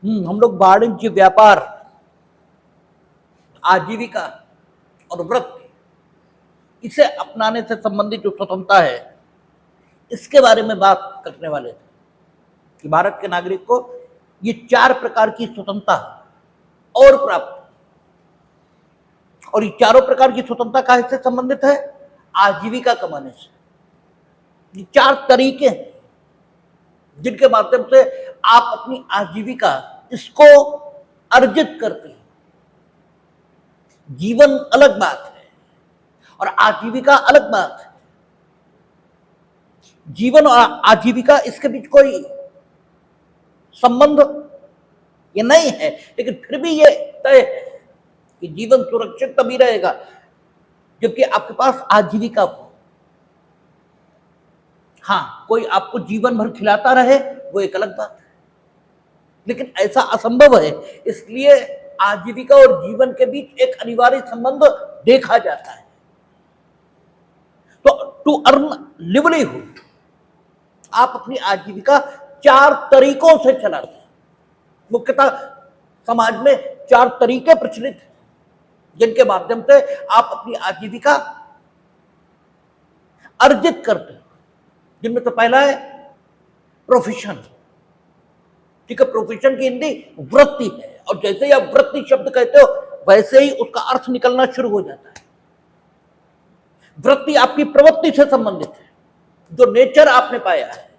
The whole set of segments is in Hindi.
हम लोग वाणिज्य, व्यापार, आजीविका और वृत्ति, इसे अपनाने से संबंधित जो स्वतंत्रता है, इसके बारे में बात करने वाले थे कि भारत के नागरिक को ये 4 प्रकार की स्वतंत्रता और प्राप्त, और ये चारों प्रकार की स्वतंत्रता काहे से संबंधित है? आजीविका कमाने से। ये 4 तरीके हैं जिनके माध्यम से आप अपनी आजीविका इसको अर्जित करते हैं। जीवन अलग बात है और आजीविका अलग बात है। जीवन और आजीविका, इसके बीच कोई संबंध ये नहीं है, लेकिन फिर भी ये तय है कि जीवन सुरक्षित तभी रहेगा जबकि आपके पास आजीविका हो। हाँ, कोई आपको जीवन भर खिलाता रहे वो एक अलग बात है, लेकिन ऐसा असंभव है। इसलिए आजीविका और जीवन के बीच एक अनिवार्य संबंध देखा जाता है। तो टू अर्न लिवलीहुड, आप अपनी आजीविका 4 तरीकों से चलाते हैं। मुख्यतः समाज में 4 तरीके प्रचलित हैं जिनके माध्यम से आप अपनी आजीविका अर्जित करते हैं। जिनमें तो पहला है प्रोफेशन। ठीक है, प्रोफेशन की हिंदी वृत्ति है, और जैसे ही आप वृत्ति शब्द कहते हो वैसे ही उसका अर्थ निकलना शुरू हो जाता है। वृत्ति आपकी प्रवृत्ति से संबंधित है, जो नेचर आपने पाया है।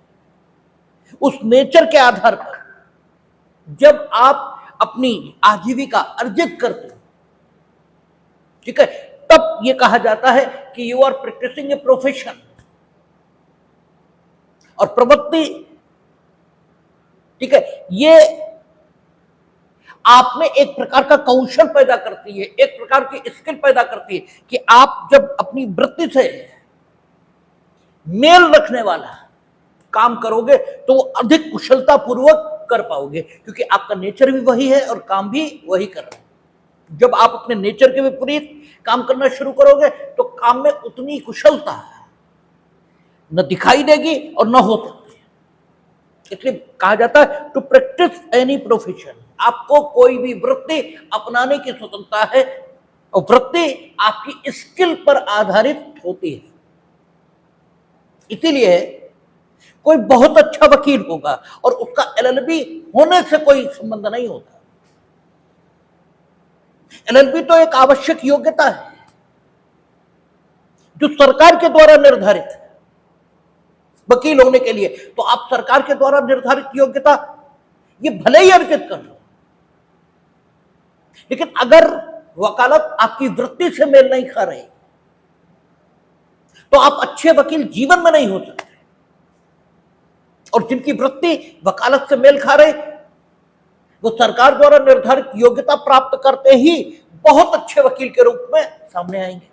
उस नेचर के आधार पर जब आप अपनी आजीविका अर्जित करते हो, ठीक है, तब यह कहा जाता है कि you are practising a profession. और प्रवृत्ति, ठीक है, ये आप में एक प्रकार का कौशल पैदा करती है, एक प्रकार की स्किल पैदा करती है कि आप जब अपनी वृत्ति से मेल रखने वाला काम करोगे तो अधिक कुशलता पूर्वक कर पाओगे, क्योंकि आपका नेचर भी वही है और काम भी वही कर रहा है। जब आप अपने नेचर के विपरीत काम करना शुरू करोगे तो काम में उतनी कुशलता न दिखाई देगी और न हो सकती। इसलिए कहा जाता है टू प्रैक्टिस एनी प्रोफेशन। आपको कोई भी वृत्ति अपनाने की स्वतंत्रता है, और वृत्ति आपकी स्किल पर आधारित होती है। इसीलिए कोई बहुत अच्छा वकील होगा और उसका एलएलबी होने से कोई संबंध नहीं होता। एलएलबी तो एक आवश्यक योग्यता है जो सरकार के द्वारा निर्धारित है वकील होने के लिए। तो आप सरकार के द्वारा निर्धारित योग्यता ये भले ही अर्जित कर लो, लेकिन अगर वकालत आपकी वृत्ति से मेल नहीं खा रही तो आप अच्छे वकील जीवन में नहीं हो सकते। और जिनकी वृत्ति वकालत से मेल खा रहे, वो सरकार द्वारा निर्धारित योग्यता प्राप्त करते ही बहुत अच्छे वकील के रूप में सामने आएंगे।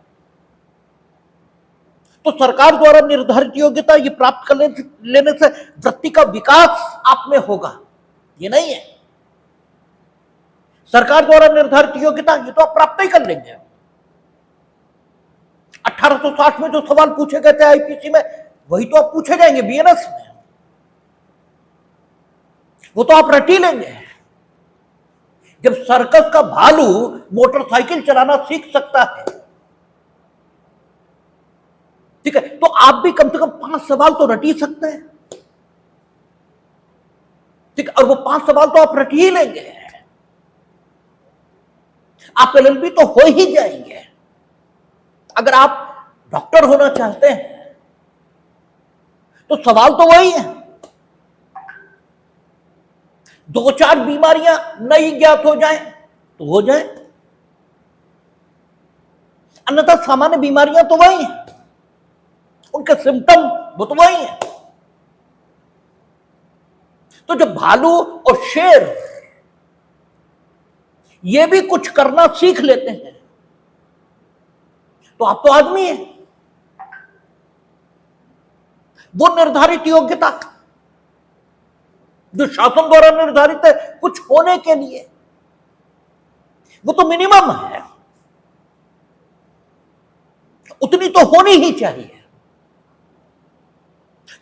तो सरकार द्वारा निर्धारित योग्यता ये प्राप्त कर लेने से वृत्ति का विकास आप में होगा, ये नहीं है। सरकार द्वारा निर्धारित योग्यता ये तो आप प्राप्त ही कर लेंगे। 1860 में जो सवाल पूछे गए थे आईपीसी में, वही तो आप पूछे जाएंगे बीएनएस में, वो तो आप रट ही लेंगे। जब सर्कस का भालू मोटरसाइकिल चलाना सीख सकता है, ठीक है, तो आप भी कम से कम 5 सवाल तो रट ही सकते हैं। ठीक है, और वो 5 सवाल तो आप रट ही लेंगे, आप एलएलबी तो हो ही जाएंगे। अगर आप डॉक्टर होना चाहते हैं तो सवाल तो वही है, 2-4 बीमारियां नहीं ज्ञात हो जाए तो हो जाए, अन्यथा सामान्य बीमारियां तो वही हैं, उनके सिम्टम वो तो वही हैं। तो जब भालू और शेर ये भी कुछ करना सीख लेते हैं तो आप तो आदमी हैं। वो निर्धारित योग्यता जो शासन द्वारा निर्धारित है कुछ होने के लिए, वो तो मिनिमम है, उतनी तो होनी ही चाहिए।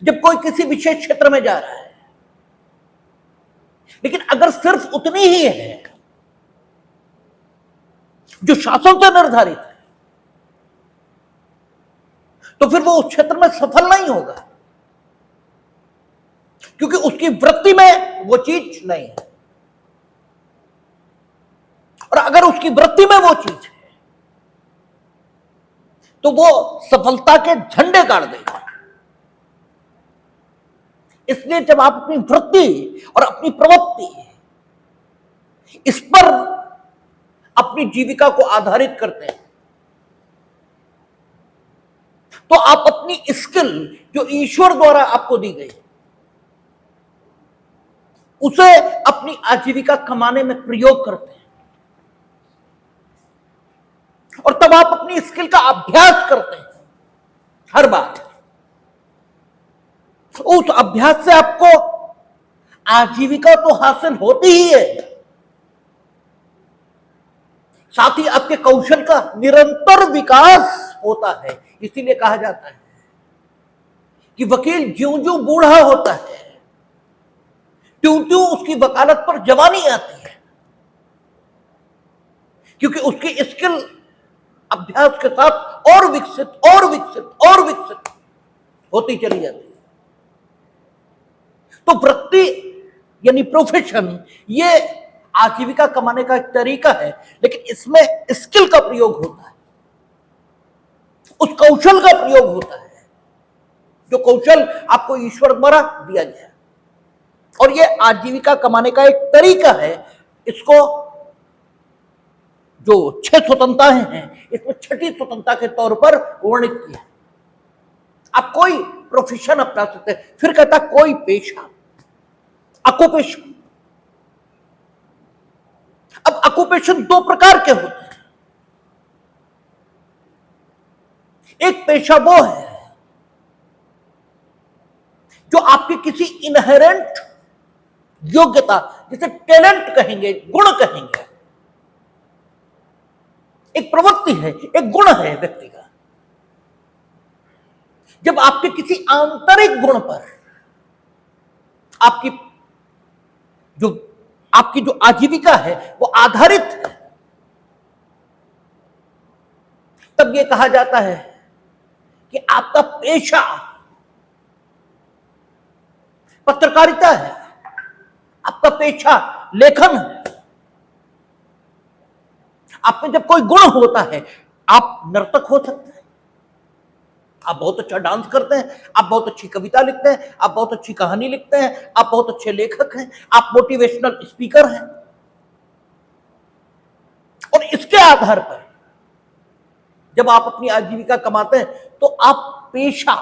जब कोई किसी विशेष क्षेत्र में जा रहा है, लेकिन अगर सिर्फ उतनी ही है जो शासन से निर्धारित है, तो फिर वो उस क्षेत्र में सफल नहीं होगा, क्योंकि उसकी वृत्ति में वो चीज नहीं है। और अगर उसकी वृत्ति में वो चीज है तो वो सफलता के झंडे गाड़ देगा। इसलिए जब आप अपनी वृत्ति और अपनी प्रवृत्ति इस पर अपनी जीविका को आधारित करते हैं, तो आप अपनी स्किल जो ईश्वर द्वारा आपको दी गई उसे अपनी आजीविका कमाने में प्रयोग करते हैं। और तब आप अपनी स्किल का अभ्यास करते हैं हर बार। उस अभ्यास से आपको आजीविका तो हासिल होती ही है, साथ ही आपके कौशल का निरंतर विकास होता है। इसीलिए कहा जाता है कि वकील ज्यों ज्यों बूढ़ा होता है त्यों त्यों उसकी वकालत पर जवानी आती है, क्योंकि उसकी स्किल अभ्यास के साथ और विकसित और विकसित और विकसित होती चली जाती है। तो वृत्ति यानी प्रोफेशन ये आजीविका कमाने का एक तरीका है, लेकिन इसमें स्किल का प्रयोग होता है, उस कौशल का प्रयोग होता है जो कौशल आपको ईश्वर द्वारा दिया गया है। और ये आजीविका कमाने का एक तरीका है। इसको जो 6 स्वतंत्रताएं हैं इसमें छठी स्वतंत्रता के तौर पर वर्णित किया है। आप कोई प्रोफेशन अपना सकते हैं। फिर कहता कोई पेशा, ऑक्यूपेशन। अब ऑक्यूपेशन 2 प्रकार के होते हैं। एक पेशा वो है जो आपकी किसी इनहेरेंट योग्यता, जिसे टैलेंट कहेंगे, गुण कहेंगे, एक प्रवृत्ति है, एक गुण है व्यक्ति का। जब आपके किसी आंतरिक गुण पर आपकी जो आजीविका है वो आधारित है, तब यह कहा जाता है कि आपका पेशा पत्रकारिता है, आपका पेशा लेखन है। आप में जब कोई गुण होता है, आप नर्तक हो सकते हैं, आप बहुत अच्छा डांस करते हैं, आप बहुत अच्छी कविता लिखते हैं, आप बहुत अच्छी कहानी लिखते हैं, आप बहुत अच्छे लेखक हैं, आप मोटिवेशनल स्पीकर हैं। और इसके आधार पर जब आप अपनी आजीविका कमाते हैं तो आप पेशा,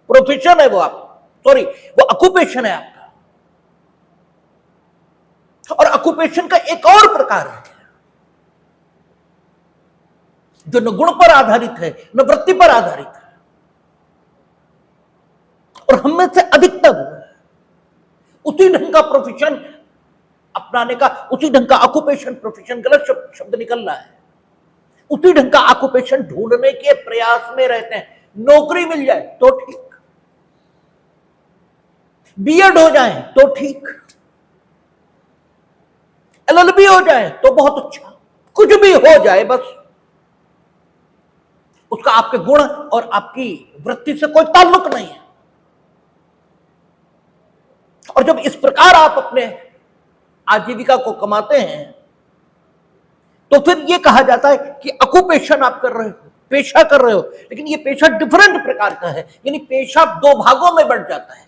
प्रोफेशन है वो, वो ऑक्यूपेशन है आपका। और ऑक्यूपेशन का एक और प्रकार है जो न गुण पर आधारित है न वृत्ति पर आधारित है। और हम में से अधिकतर उसी ढंग का प्रोफेशन अपनाने का, उसी ढंग का ऑक्यूपेशन, प्रोफेशन गलत शब्द निकल रहा है, उसी ढंग का ऑक्यूपेशन ढूंढने के प्रयास में रहते हैं। नौकरी मिल जाए तो ठीक, बीएड हो जाए तो ठीक, एलएलबी हो जाए तो बहुत अच्छा, कुछ भी हो जाए, बस उसका आपके गुण और आपकी वृत्ति से कोई ताल्लुक नहीं है। और जब इस प्रकार आप अपने आजीविका को कमाते हैं तो फिर यह कहा जाता है कि ऑक्यूपेशन आप कर रहे हो, पेशा कर रहे हो, लेकिन यह पेशा डिफरेंट प्रकार का है। यानी पेशा 2 भागों में बढ़ जाता है।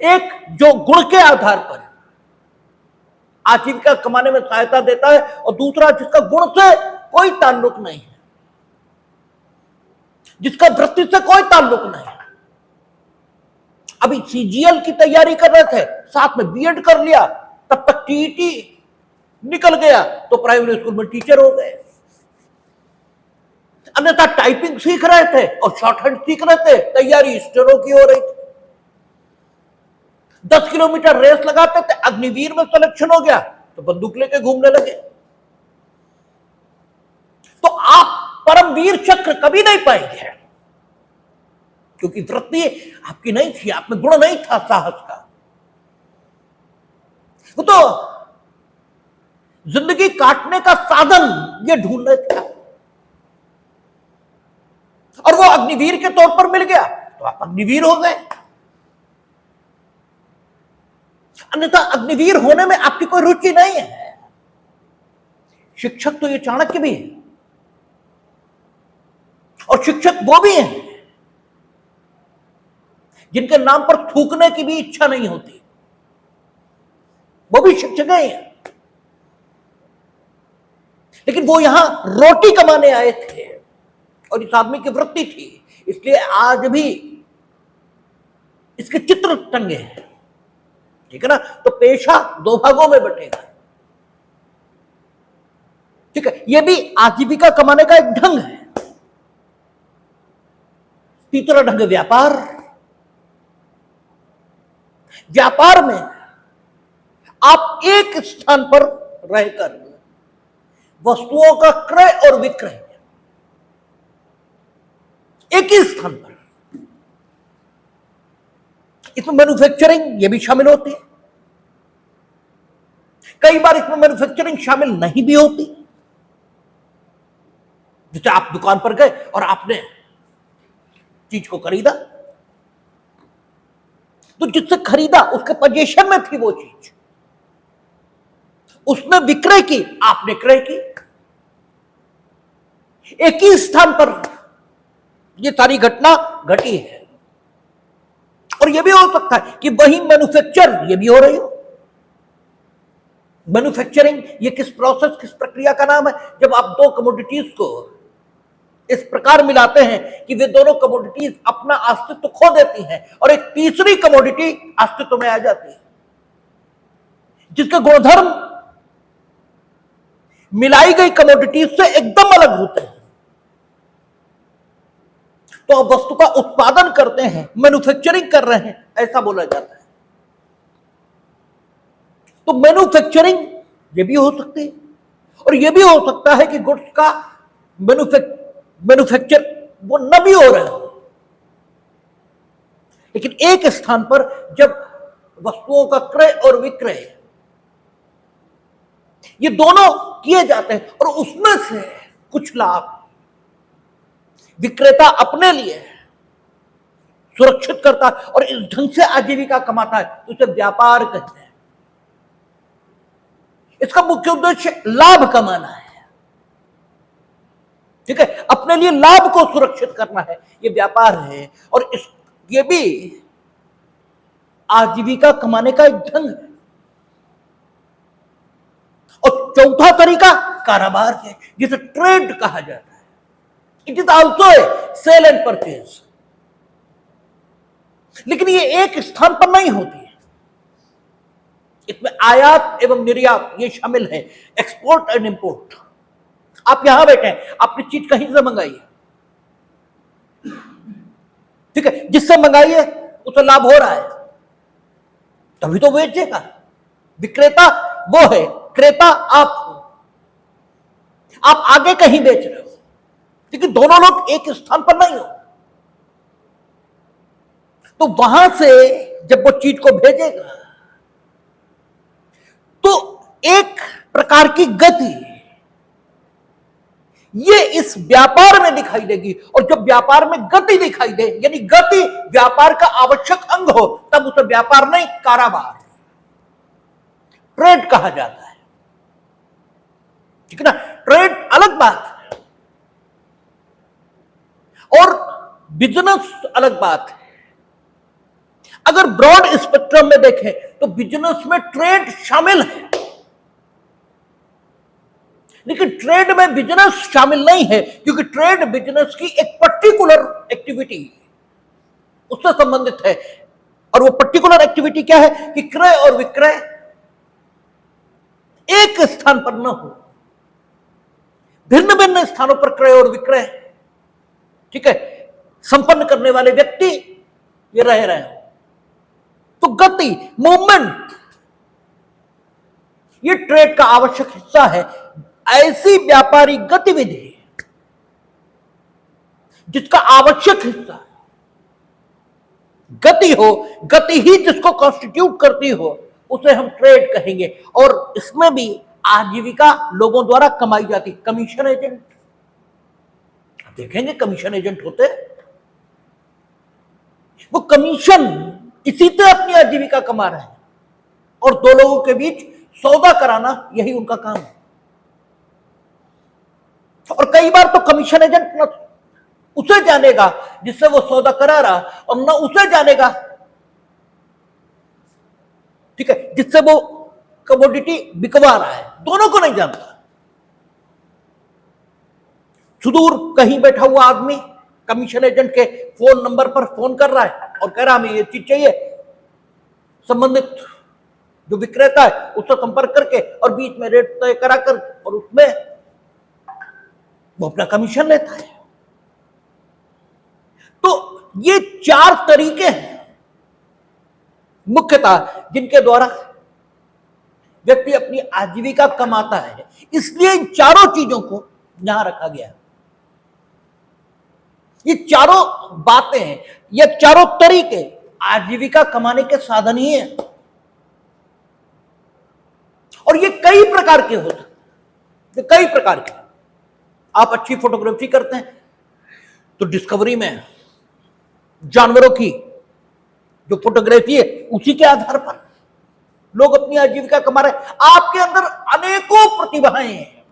एक जो गुण के आधार पर आजीविका कमाने में सहायता देता है, और दूसरा जिसका गुण से कोई ताल्लुक नहीं है, जिसका वृत्ति से कोई ताल्लुक नहीं है। अभी सीजीएल की तैयारी कर रहे थे, साथ में बीएड कर लिया, तब तक टीईटी निकल गया तो प्राइमरी स्कूल में टीचर हो गए। अन्यथा टाइपिंग सीख रहे थे और शॉर्टहैंड सीख रहे थे, तैयारी स्टेनो की हो रही थी। 10 किलोमीटर रेस लगाते थे, अग्निवीर में सिलेक्शन हो गया तो बंदूक लेके घूमने लगे। तो आप परमवीर चक्र कभी नहीं पाएंगे, क्योंकि वृत्ति आपकी नहीं थी, आप में गुण नहीं था साहस का। वो तो जिंदगी काटने का साधन ये ढूंढ रहे थे, और वो अग्निवीर के तौर पर मिल गया तो आप अग्निवीर हो गए। अन्यथा अग्निवीर होने में आपकी कोई रुचि नहीं है। शिक्षक तो ये चाणक्य भी है, और शिक्षक वो भी हैं जिनके नाम पर थूकने की भी इच्छा नहीं होती, वो भी शिक्षक हैं। लेकिन वो यहां रोटी कमाने आए थे और इस आदमी की वृत्ति थी, इसलिए आज भी इसके चित्र टंगे हैं, ठीक है ना। तो पेशा दो भागों में बटेगा, ठीक है। यह भी आजीविका कमाने का एक ढंग है। तीसरा ढंग व्यापार। व्यापार में आप एक स्थान पर रहकर वस्तुओं का क्रय और विक्रय एक ही स्थान पर, इसमें मैन्युफैक्चरिंग ये भी शामिल होती है। कई बार इसमें मैन्युफैक्चरिंग शामिल नहीं भी होती। जैसे आप दुकान पर गए और आपने चीज को खरीदा, तो जिससे खरीदा उसके पोजीशन में थी वो चीज, उसने विक्रय की, आपने क्रय की। एक ही स्थान पर ये सारी घटना घटी है। और यह भी हो सकता है कि वही मैन्युफैक्चर ये भी हो रही हो। मैन्युफैक्चरिंग ये किस प्रोसेस, किस प्रक्रिया का नाम है? जब आप दो कमोडिटीज को इस प्रकार मिलाते हैं कि वे दोनों कमोडिटीज अपना अस्तित्व खो देती हैं और एक तीसरी कमोडिटी अस्तित्व में आ जाती है, जिसके गुणधर्म मिलाई गई कमोडिटीज से एकदम अलग होते हैं। तो आप वस्तु का उत्पादन करते हैं, मैन्युफैक्चरिंग कर रहे हैं, ऐसा बोला जाता है। तो मैन्युफैक्चरिंग ये भी हो सकती है, और यह भी हो सकता है कि गुड्स का मैन्युफैक्चर वो न भी हो रहे हो, लेकिन एक स्थान पर जब वस्तुओं का क्रय और विक्रय ये दोनों किए जाते हैं और उसमें से कुछ लाभ विक्रेता अपने लिए सुरक्षित करता है और इस ढंग से आजीविका कमाता है, तो उसे व्यापार कहते हैं। इसका मुख्य उद्देश्य लाभ कमाना है, ठीक है, अपने लिए लाभ को सुरक्षित करना है, ये व्यापार है। और ये भी आजीविका कमाने का एक ढंग है। और चौथा तरीका कारोबार है, जिसे ट्रेड कहा जाता है। It is also a sale and purchase, लेकिन ये एक स्थान पर नहीं होती है। इसमें आयात एवं निर्यात ये शामिल है, एक्सपोर्ट एंड इंपोर्ट। आप यहां बैठे हैं, आपने चीज कहीं से मंगाई है, ठीक है, जिससे मंगाई है उसे लाभ हो रहा है, तभी तो बेचेगा। विक्रेता वो है, क्रेता आप हो, आप आगे कहीं बेच रहे हो, लेकिन दोनों लोग एक स्थान पर नहीं हो। तो वहां से जब वो चीज को भेजेगा तो एक प्रकार की गति ये इस व्यापार में दिखाई देगी। और जब व्यापार में गति दिखाई दे, यानी गति व्यापार का आवश्यक अंग हो, तब उसे व्यापार नहीं कारोबार, ट्रेड कहा जाता है, ठीक है ना। ट्रेड अलग बात है और बिजनेस अलग बात है। अगर ब्रॉड स्पेक्ट्रम में देखें तो बिजनेस में ट्रेड शामिल है, लेकिन ट्रेड में बिजनेस शामिल नहीं है, क्योंकि ट्रेड बिजनेस की एक पर्टिकुलर एक्टिविटी उससे संबंधित है। और वो पर्टिकुलर एक्टिविटी क्या है कि क्रय और विक्रय एक स्थान पर न हो, भिन्न भिन्न स्थानों पर क्रय और विक्रय, ठीक है, संपन्न करने वाले व्यक्ति ये रह रहे हैं। तो गति, मूवमेंट ये ट्रेड का आवश्यक हिस्सा है। ऐसी व्यापारिक गतिविधि जिसका आवश्यक हिस्सा गति हो, गति ही जिसको कॉन्स्टिट्यूट करती हो, उसे हम ट्रेड कहेंगे। और इसमें भी आजीविका लोगों द्वारा कमाई जाती। कमीशन एजेंट देखेंगे, कमीशन एजेंट होते, वो कमीशन इसी से अपनी आजीविका कमा रहे हैं और दो लोगों के बीच सौदा कराना, यही उनका काम है। और कई बार तो कमीशन एजेंट न उसे जानेगा जिससे वो सौदा करा रहा, और न उसे जानेगा, ठीक है, जिससे वो कमोडिटी बिकवा रहा है, दोनों को नहीं जानता। सुदूर कहीं बैठा हुआ आदमी कमीशन एजेंट के फोन नंबर पर फोन कर रहा है और कह रहा हमें ये चीज चाहिए, संबंधित जो विक्रेता है उससे संपर्क करके और बीच में रेट तय कराकर और उसमें वो अपना कमीशन लेता है। तो ये 4 तरीके हैं मुख्यतः जिनके द्वारा व्यक्ति अपनी आजीविका कमाता है। इसलिए इन चारों चीजों को यहां रखा गया। ये चारों बातें हैं, ये चारों तरीके आजीविका कमाने के साधन ही हैं। और ये कई प्रकार के होते हैं, ये कई प्रकार के। आप अच्छी फोटोग्राफी करते हैं तो डिस्कवरी में जानवरों की जो फोटोग्राफी है उसी के आधार पर लोग अपनी आजीविका कमा रहे हैं। आपके अंदर अनेकों प्रतिभाएं हैं,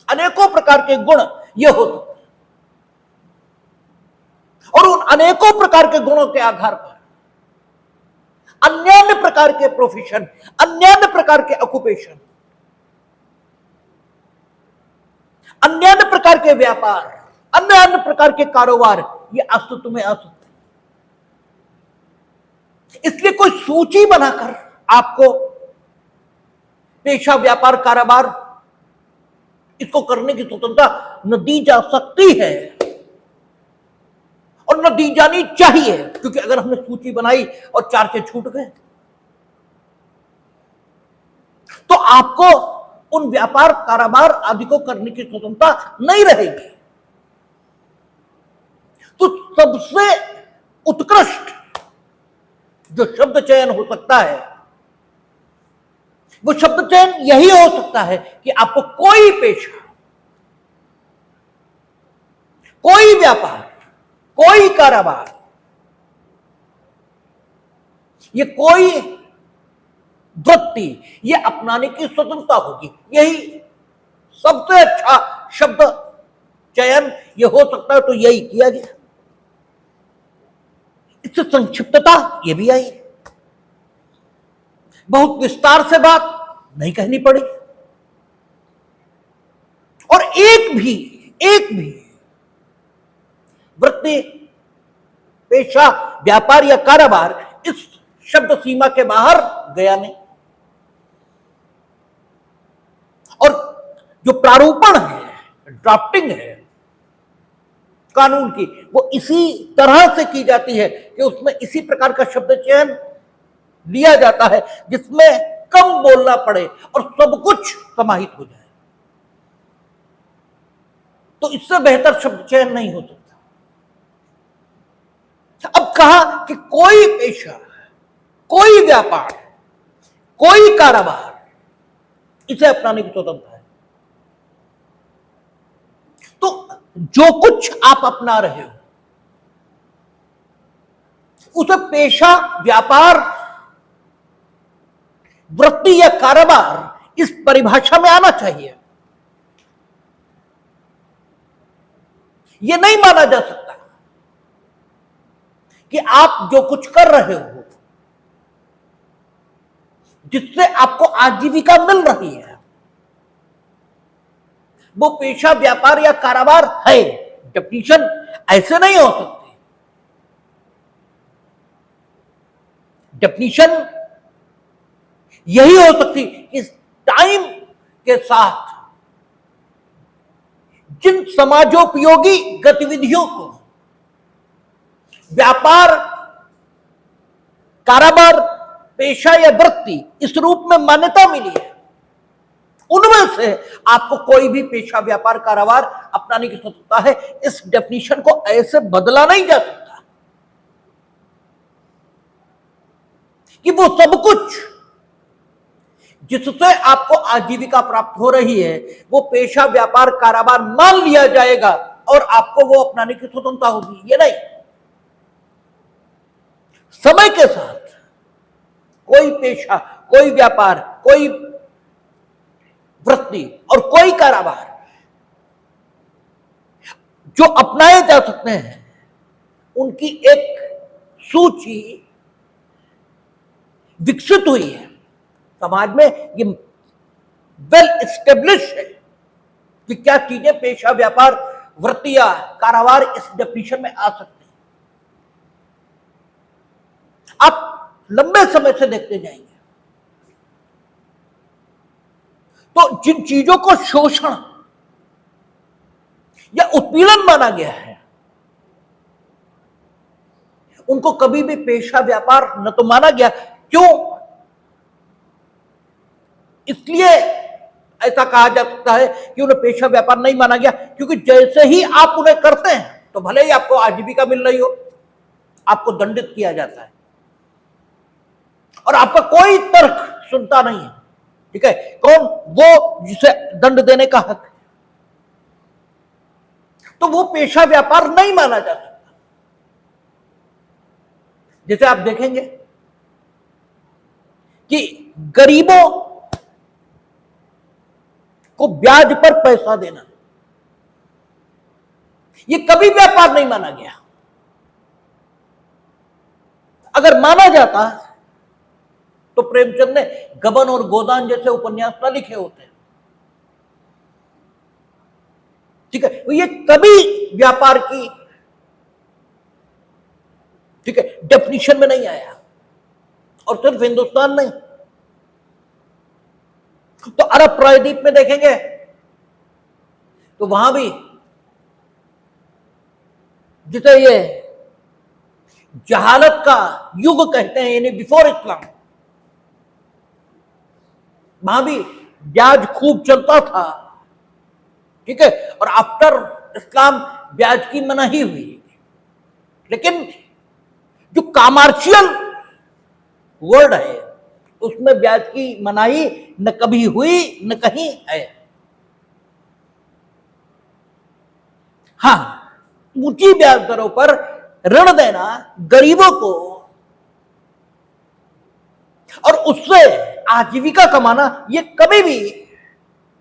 अनेकों प्रकार के गुण ये होते हैं, और उन अनेकों प्रकार के गुणों के आधार पर अन्य प्रकार के प्रोफेशन, अन्य प्रकार के ऑक्यूपेशन, अन्य प्रकार के व्यापार, अन्य प्रकार के कारोबार ये अस्तित्व में आ सकते हैं। इसलिए कोई सूची बनाकर आपको पेशा, व्यापार, कारोबार इसको करने की स्वतंत्रता न दी जा सकती है और न दी जानी चाहिए, क्योंकि अगर हमने सूची बनाई और 4 से छूट गए तो आपको उन व्यापार, कारोबार आदि को करने की स्वतंत्रता नहीं रहेगी। तो सबसे उत्कृष्ट जो शब्द चयन हो सकता है वो शब्द चयन यही हो सकता है कि आपको कोई पेशा, कोई व्यापार, कोई कारोबार, ये कोई वृत्ति ये अपनाने की स्वतंत्रता होगी। यही सबसे अच्छा शब्द चयन ये हो सकता है, तो यही किया गया। इससे संक्षिप्तता ये भी आई, बहुत विस्तार से बात नहीं कहनी पड़ी, और एक भी वृत्ति, पेशा, व्यापार या कारोबार इस शब्द सीमा के बाहर गया नहीं। और जो प्रारूपण है, ड्राफ्टिंग है कानून की, वो इसी तरह से की जाती है कि उसमें इसी प्रकार का शब्द चयन लिया जाता है जिसमें कम बोलना पड़े और सब कुछ समाहित हो जाए। तो इससे बेहतर शब्द चयन नहीं हो सकता। अब कहा कि कोई पेशा, कोई व्यापार, कोई कारोबार इसे अपनाने की स्वतंत्रता है। तो जो कुछ आप अपना रहे हो उसे पेशा, व्यापार, वृत्ति या कारोबार इस परिभाषा में आना चाहिए। यह नहीं माना जा सकता कि आप जो कुछ कर रहे हो, जिससे आपको आजीविका मिल रही है, वो पेशा, व्यापार या कारोबार है। डेफिनेशन ऐसे नहीं हो सकती। डेफिनेशन यही हो सकती कि टाइम के साथ जिन समाजोपयोगी गतिविधियों को व्यापार, कारोबार, पेशा या वृत्ति इस रूप में मान्यता मिली है, उनमें से आपको कोई भी पेशा, व्यापार, कारोबार अपनाने की स्वतंत्रता है। इस डेफिनेशन को ऐसे बदला नहीं जा सकता कि वो सब कुछ जिससे आपको आजीविका प्राप्त हो रही है, वो पेशा व्यापार कारोबार मान लिया जाएगा और आपको वो अपनाने की स्वतंत्रता होगी। ये नहीं, समय के साथ कोई पेशा, कोई व्यापार, कोई वृत्ति और कोई कारोबार जो अपनाए जा सकते हैं, उनकी एक सूची विकसित हुई है समाज में। ये वेल एस्टेब्लिश है कि क्या चीजें पेशा व्यापार वृत्तियां कारोबार इस डेफिनेशन में आ सकते हैं। आप लंबे समय से देखते जाएंगे तो जिन चीजों को शोषण या उत्पीड़न माना गया है, उनको कभी भी पेशा व्यापार न तो माना गया। क्यों? इसलिए ऐसा कहा जा सकता है कि उन्हें पेशा व्यापार नहीं माना गया, क्योंकि जैसे ही आप उन्हें करते हैं तो भले ही आपको आजीविका मिल रही हो, आपको दंडित किया जाता है और आपका कोई तर्क सुनता नहीं है। ठीक है, कौन? वो जिसे दंड देने का हक है। तो वो पेशा व्यापार नहीं माना जा सकता। जैसे आप देखेंगे कि गरीबों को ब्याज पर पैसा देना, ये कभी व्यापार नहीं माना गया। अगर माना जाता तो प्रेमचंद ने गबन और गोदान जैसे उपन्यास न लिखे होते। ठीक है, ये कभी व्यापार की, ठीक है, डेफिनेशन में नहीं आया। और सिर्फ हिंदुस्तान नहीं, तो अरब प्रायद्वीप में देखेंगे तो वहां भी, जिसे ये जहालत का युग कहते हैं, यानी बिफोर इस्लाम, वहां भी ब्याज खूब चलता था। ठीक है, और आफ्टर इस्लाम ब्याज की मनाही हुई। लेकिन जो कमर्शियल वर्ल्ड है उसमें ब्याज की मनाही न कभी हुई न कहीं है। हां, ऊंची ब्याज दरों पर ऋण देना गरीबों को और उससे आजीविका कमाना, ये कभी भी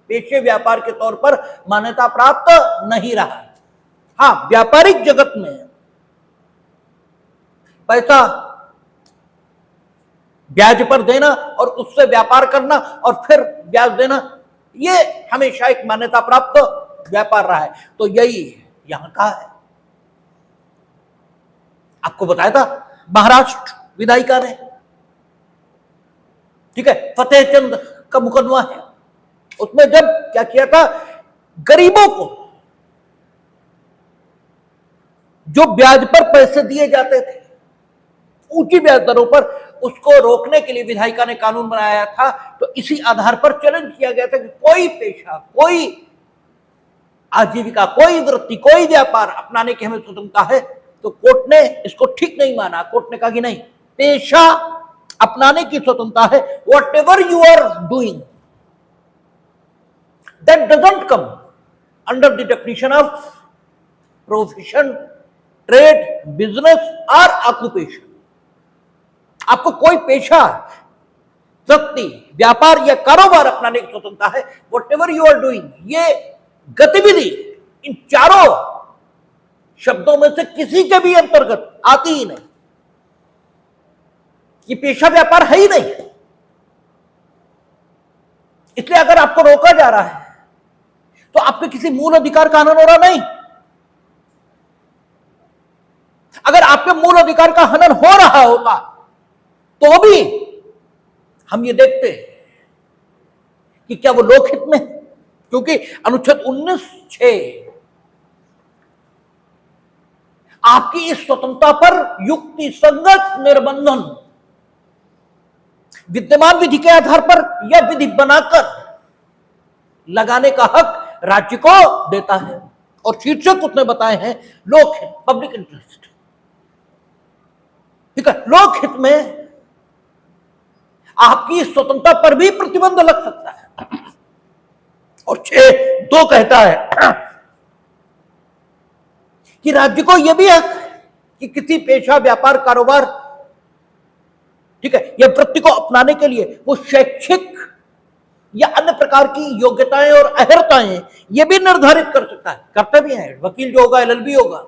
पेशे व्यापार के तौर पर मान्यता प्राप्त नहीं रहा। हां, व्यापारिक जगत में पैसा ब्याज पर देना और उससे व्यापार करना और फिर ब्याज देना, ये हमेशा एक मान्यता प्राप्त व्यापार रहा है। तो यही यहां का है। आपको बताया था महाराष्ट्र विधायिका ने, ठीक है, फतेहचंद का मुकदमा है, उसमें जब क्या किया था, गरीबों को जो ब्याज पर पैसे दिए जाते थे ऊंची ब्याज दरों पर, उसको रोकने के लिए विधायिका ने कानून बनाया था। तो इसी आधार पर चैलेंज किया गया था कि कोई पेशा, कोई आजीविका, कोई वृत्ति, कोई व्यापार अपनाने की हमें स्वतंत्रता है। तो कोर्ट ने इसको ठीक नहीं माना। कोर्ट ने कहा कि नहीं, पेशा अपनाने की स्वतंत्रता है। Whatever you are doing that doesn't come under the definition of profession, trade, business और ऑक्यूपेशन। आपको कोई पेशा, वृत्ति, व्यापार या कारोबार अपनाने की स्वतंत्रता है। Whatever you are doing, ये गतिविधि इन चारों शब्दों में से किसी के भी अंतर्गत आती ही नहीं। ये पेशा व्यापार है ही नहीं। इसलिए अगर आपको रोका जा रहा है तो आपके किसी मूल अधिकार का हनन हो रहा नहीं। अगर आपके मूल अधिकार का हनन हो रहा होता तो भी हम ये देखते कि क्या वो लोकहित में, क्योंकि अनुच्छेद 19(6) आपकी इस स्वतंत्रता पर युक्ति संगत निर्बंधन विद्यमान विधि के आधार पर या विधि बनाकर लगाने का हक राज्य को देता है। और शीर्षक उसने बताए हैं लोकहित, पब्लिक इंटरेस्ट। ठीक है, लोकहित में आपकी स्वतंत्रता पर भी प्रतिबंध लग सकता है। और 6(2) कहता है कि राज्य को यह भी हक है कि किसी पेशा, व्यापार, कारोबार, ठीक है, या वृत्ति को अपनाने के लिए वो शैक्षिक या अन्य प्रकार की योग्यताएं और अहर्ताएं ये भी निर्धारित कर सकता है। करते भी है। वकील जो होगा LLB होगा,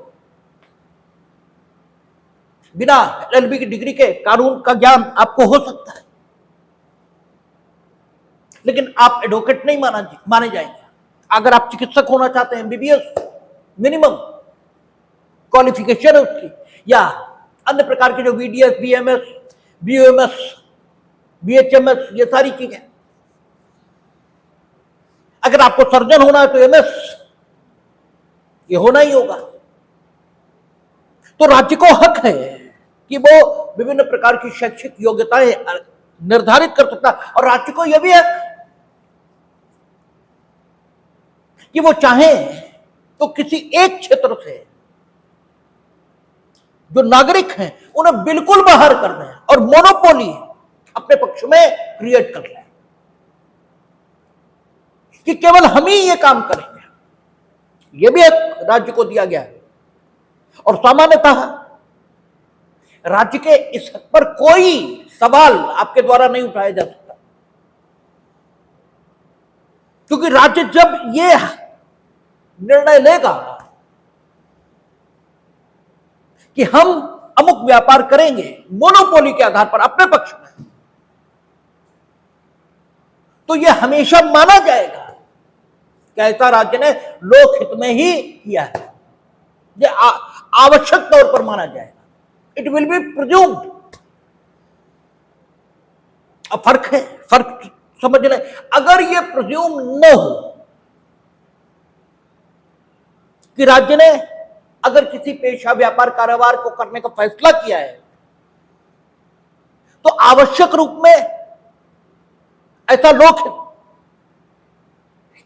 बिना LLB की डिग्री के कानून का ज्ञान आपको हो सकता है, लेकिन आप एडवोकेट नहीं माने जाएंगे। अगर आप चिकित्सक होना चाहते हैं, MBBS मिनिमम क्वालिफिकेशन है उसकी, या अन्य प्रकार के जो VDS, BMS, BOMS, BHMS, ये सारी चीजें। अगर आपको सर्जन होना है तो MS ये होना ही होगा। तो राज्य को हक है कि वो विभिन्न प्रकार की शैक्षिक योग्यताएं निर्धारित कर सकता है। और राज्य को यह भी है कि वो चाहे तो किसी एक क्षेत्र से जो नागरिक हैं उन्हें बिल्कुल बाहर कर दें और मोनोपोली अपने पक्ष में क्रिएट कर लें कि केवल हम ही ये काम करेंगे। ये भी एक राज्य को दिया गया है। और सामान्यतः राज्य के इस हक पर कोई सवाल आपके द्वारा नहीं उठाया जा सकता, क्योंकि राज्य जब ये निर्णय लेगा कि हम अमुक व्यापार करेंगे मोनोपोली के आधार पर अपने पक्ष में, तो यह हमेशा माना जाएगा कि ऐसा राज्य ने लोकहित में ही किया है। यह आवश्यक तौर पर माना जाएगा। It will be presumed. अब फर्क समझ लें। अगर यह प्रिज्यूम न हो कि राज्य ने अगर किसी पेशा, व्यापार, कारोबार को करने का फैसला किया है तो आवश्यक रूप में ऐसा लोकहित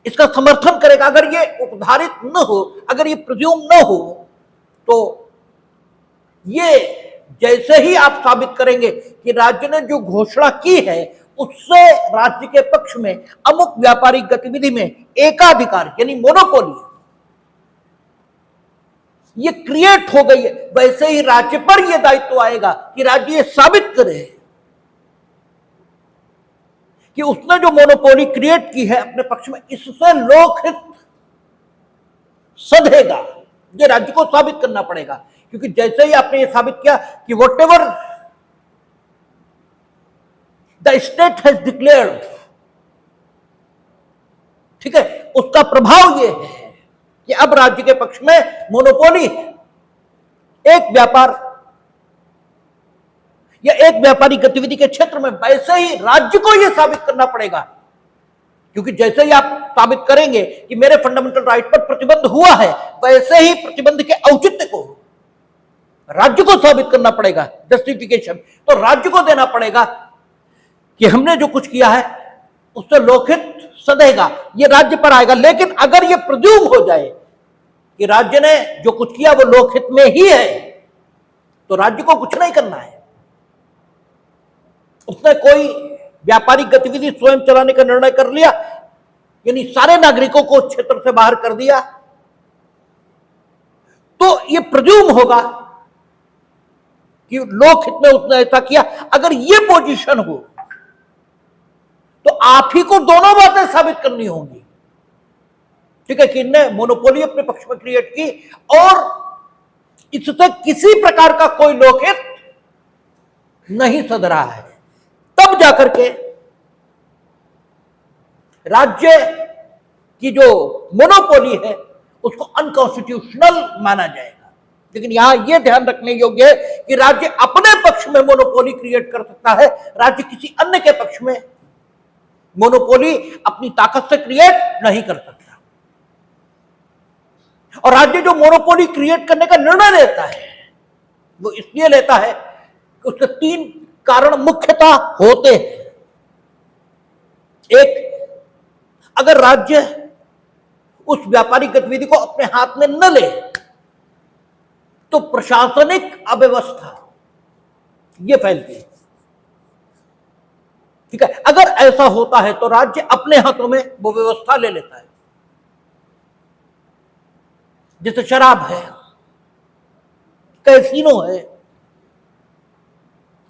इसका समर्थन करेगा। अगर ये उपधारित न हो, अगर ये प्रिज्यूम न हो, तो ये जैसे ही आप साबित करेंगे कि राज्य ने जो घोषणा की है उससे राज्य के पक्ष में अमुक व्यापारिक गतिविधि में एकाधिकार यानी मोनोपोली ये क्रिएट हो गई है, वैसे ही राज्य पर यह दायित्व आएगा कि राज्य ये साबित करे कि उसने जो मोनोपोली क्रिएट की है अपने पक्ष में, इससे लोकहित सधेगा। ये राज्य को साबित करना पड़ेगा, क्योंकि जैसे ही आपने ये साबित किया कि whatever the state has declared, ठीक है, उसका प्रभाव ये है कि अब राज्य के पक्ष में मोनोपोली है। एक व्यापार या एक व्यापारी गतिविधि के क्षेत्र में, वैसे ही राज्य को यह साबित करना पड़ेगा, क्योंकि जैसे ही आप साबित करेंगे कि मेरे फंडामेंटल राइट पर प्रतिबंध हुआ है, वैसे ही प्रतिबंध के औचित्य को राज्य को साबित करना पड़ेगा। जस्टिफिकेशन तो राज्य को देना पड़ेगा कि हमने जो कुछ किया है उससे लोकहित सधेगा, ये राज्य पर आएगा। लेकिन अगर ये प्रिज्यूम हो जाए कि राज्य ने जो कुछ किया वो लोकहित में ही है, तो राज्य को कुछ नहीं करना है। उसने कोई व्यापारिक गतिविधि स्वयं चलाने का निर्णय कर लिया, यानी सारे नागरिकों को क्षेत्र से बाहर कर दिया, तो यह प्रिज्यूम होगा कि लोकहित में उसने ऐसा किया। अगर यह पोजीशन हो तो आप ही को दोनों बातें साबित करनी होंगी, ठीक है, कि इनने मोनोपोली अपने पक्ष में क्रिएट की और इससे किसी प्रकार का कोई लोकहित नहीं सध रहा है। तब जाकर के राज्य की जो मोनोपोली है उसको अनकॉन्स्टिट्यूशनल माना जाएगा। लेकिन यहां यह ध्यान रखने योग्य है कि राज्य अपने पक्ष में मोनोपोली क्रिएट कर सकता है, राज्य किसी अन्य के पक्ष में मोनोपोली अपनी ताकत से क्रिएट नहीं कर सकता। और राज्य जो मोनोपोली क्रिएट करने का निर्णय लेता है वो इसलिए लेता है कि उसके 3 कारण मुख्यतः होते हैं। एक, अगर राज्य उस व्यापारिक गतिविधि को अपने हाथ में न ले तो प्रशासनिक अव्यवस्था ये फैलती है। ठीक है, अगर ऐसा होता है तो राज्य अपने हाथों में वो व्यवस्था ले लेता है, जैसे शराब है, कैसीनो है,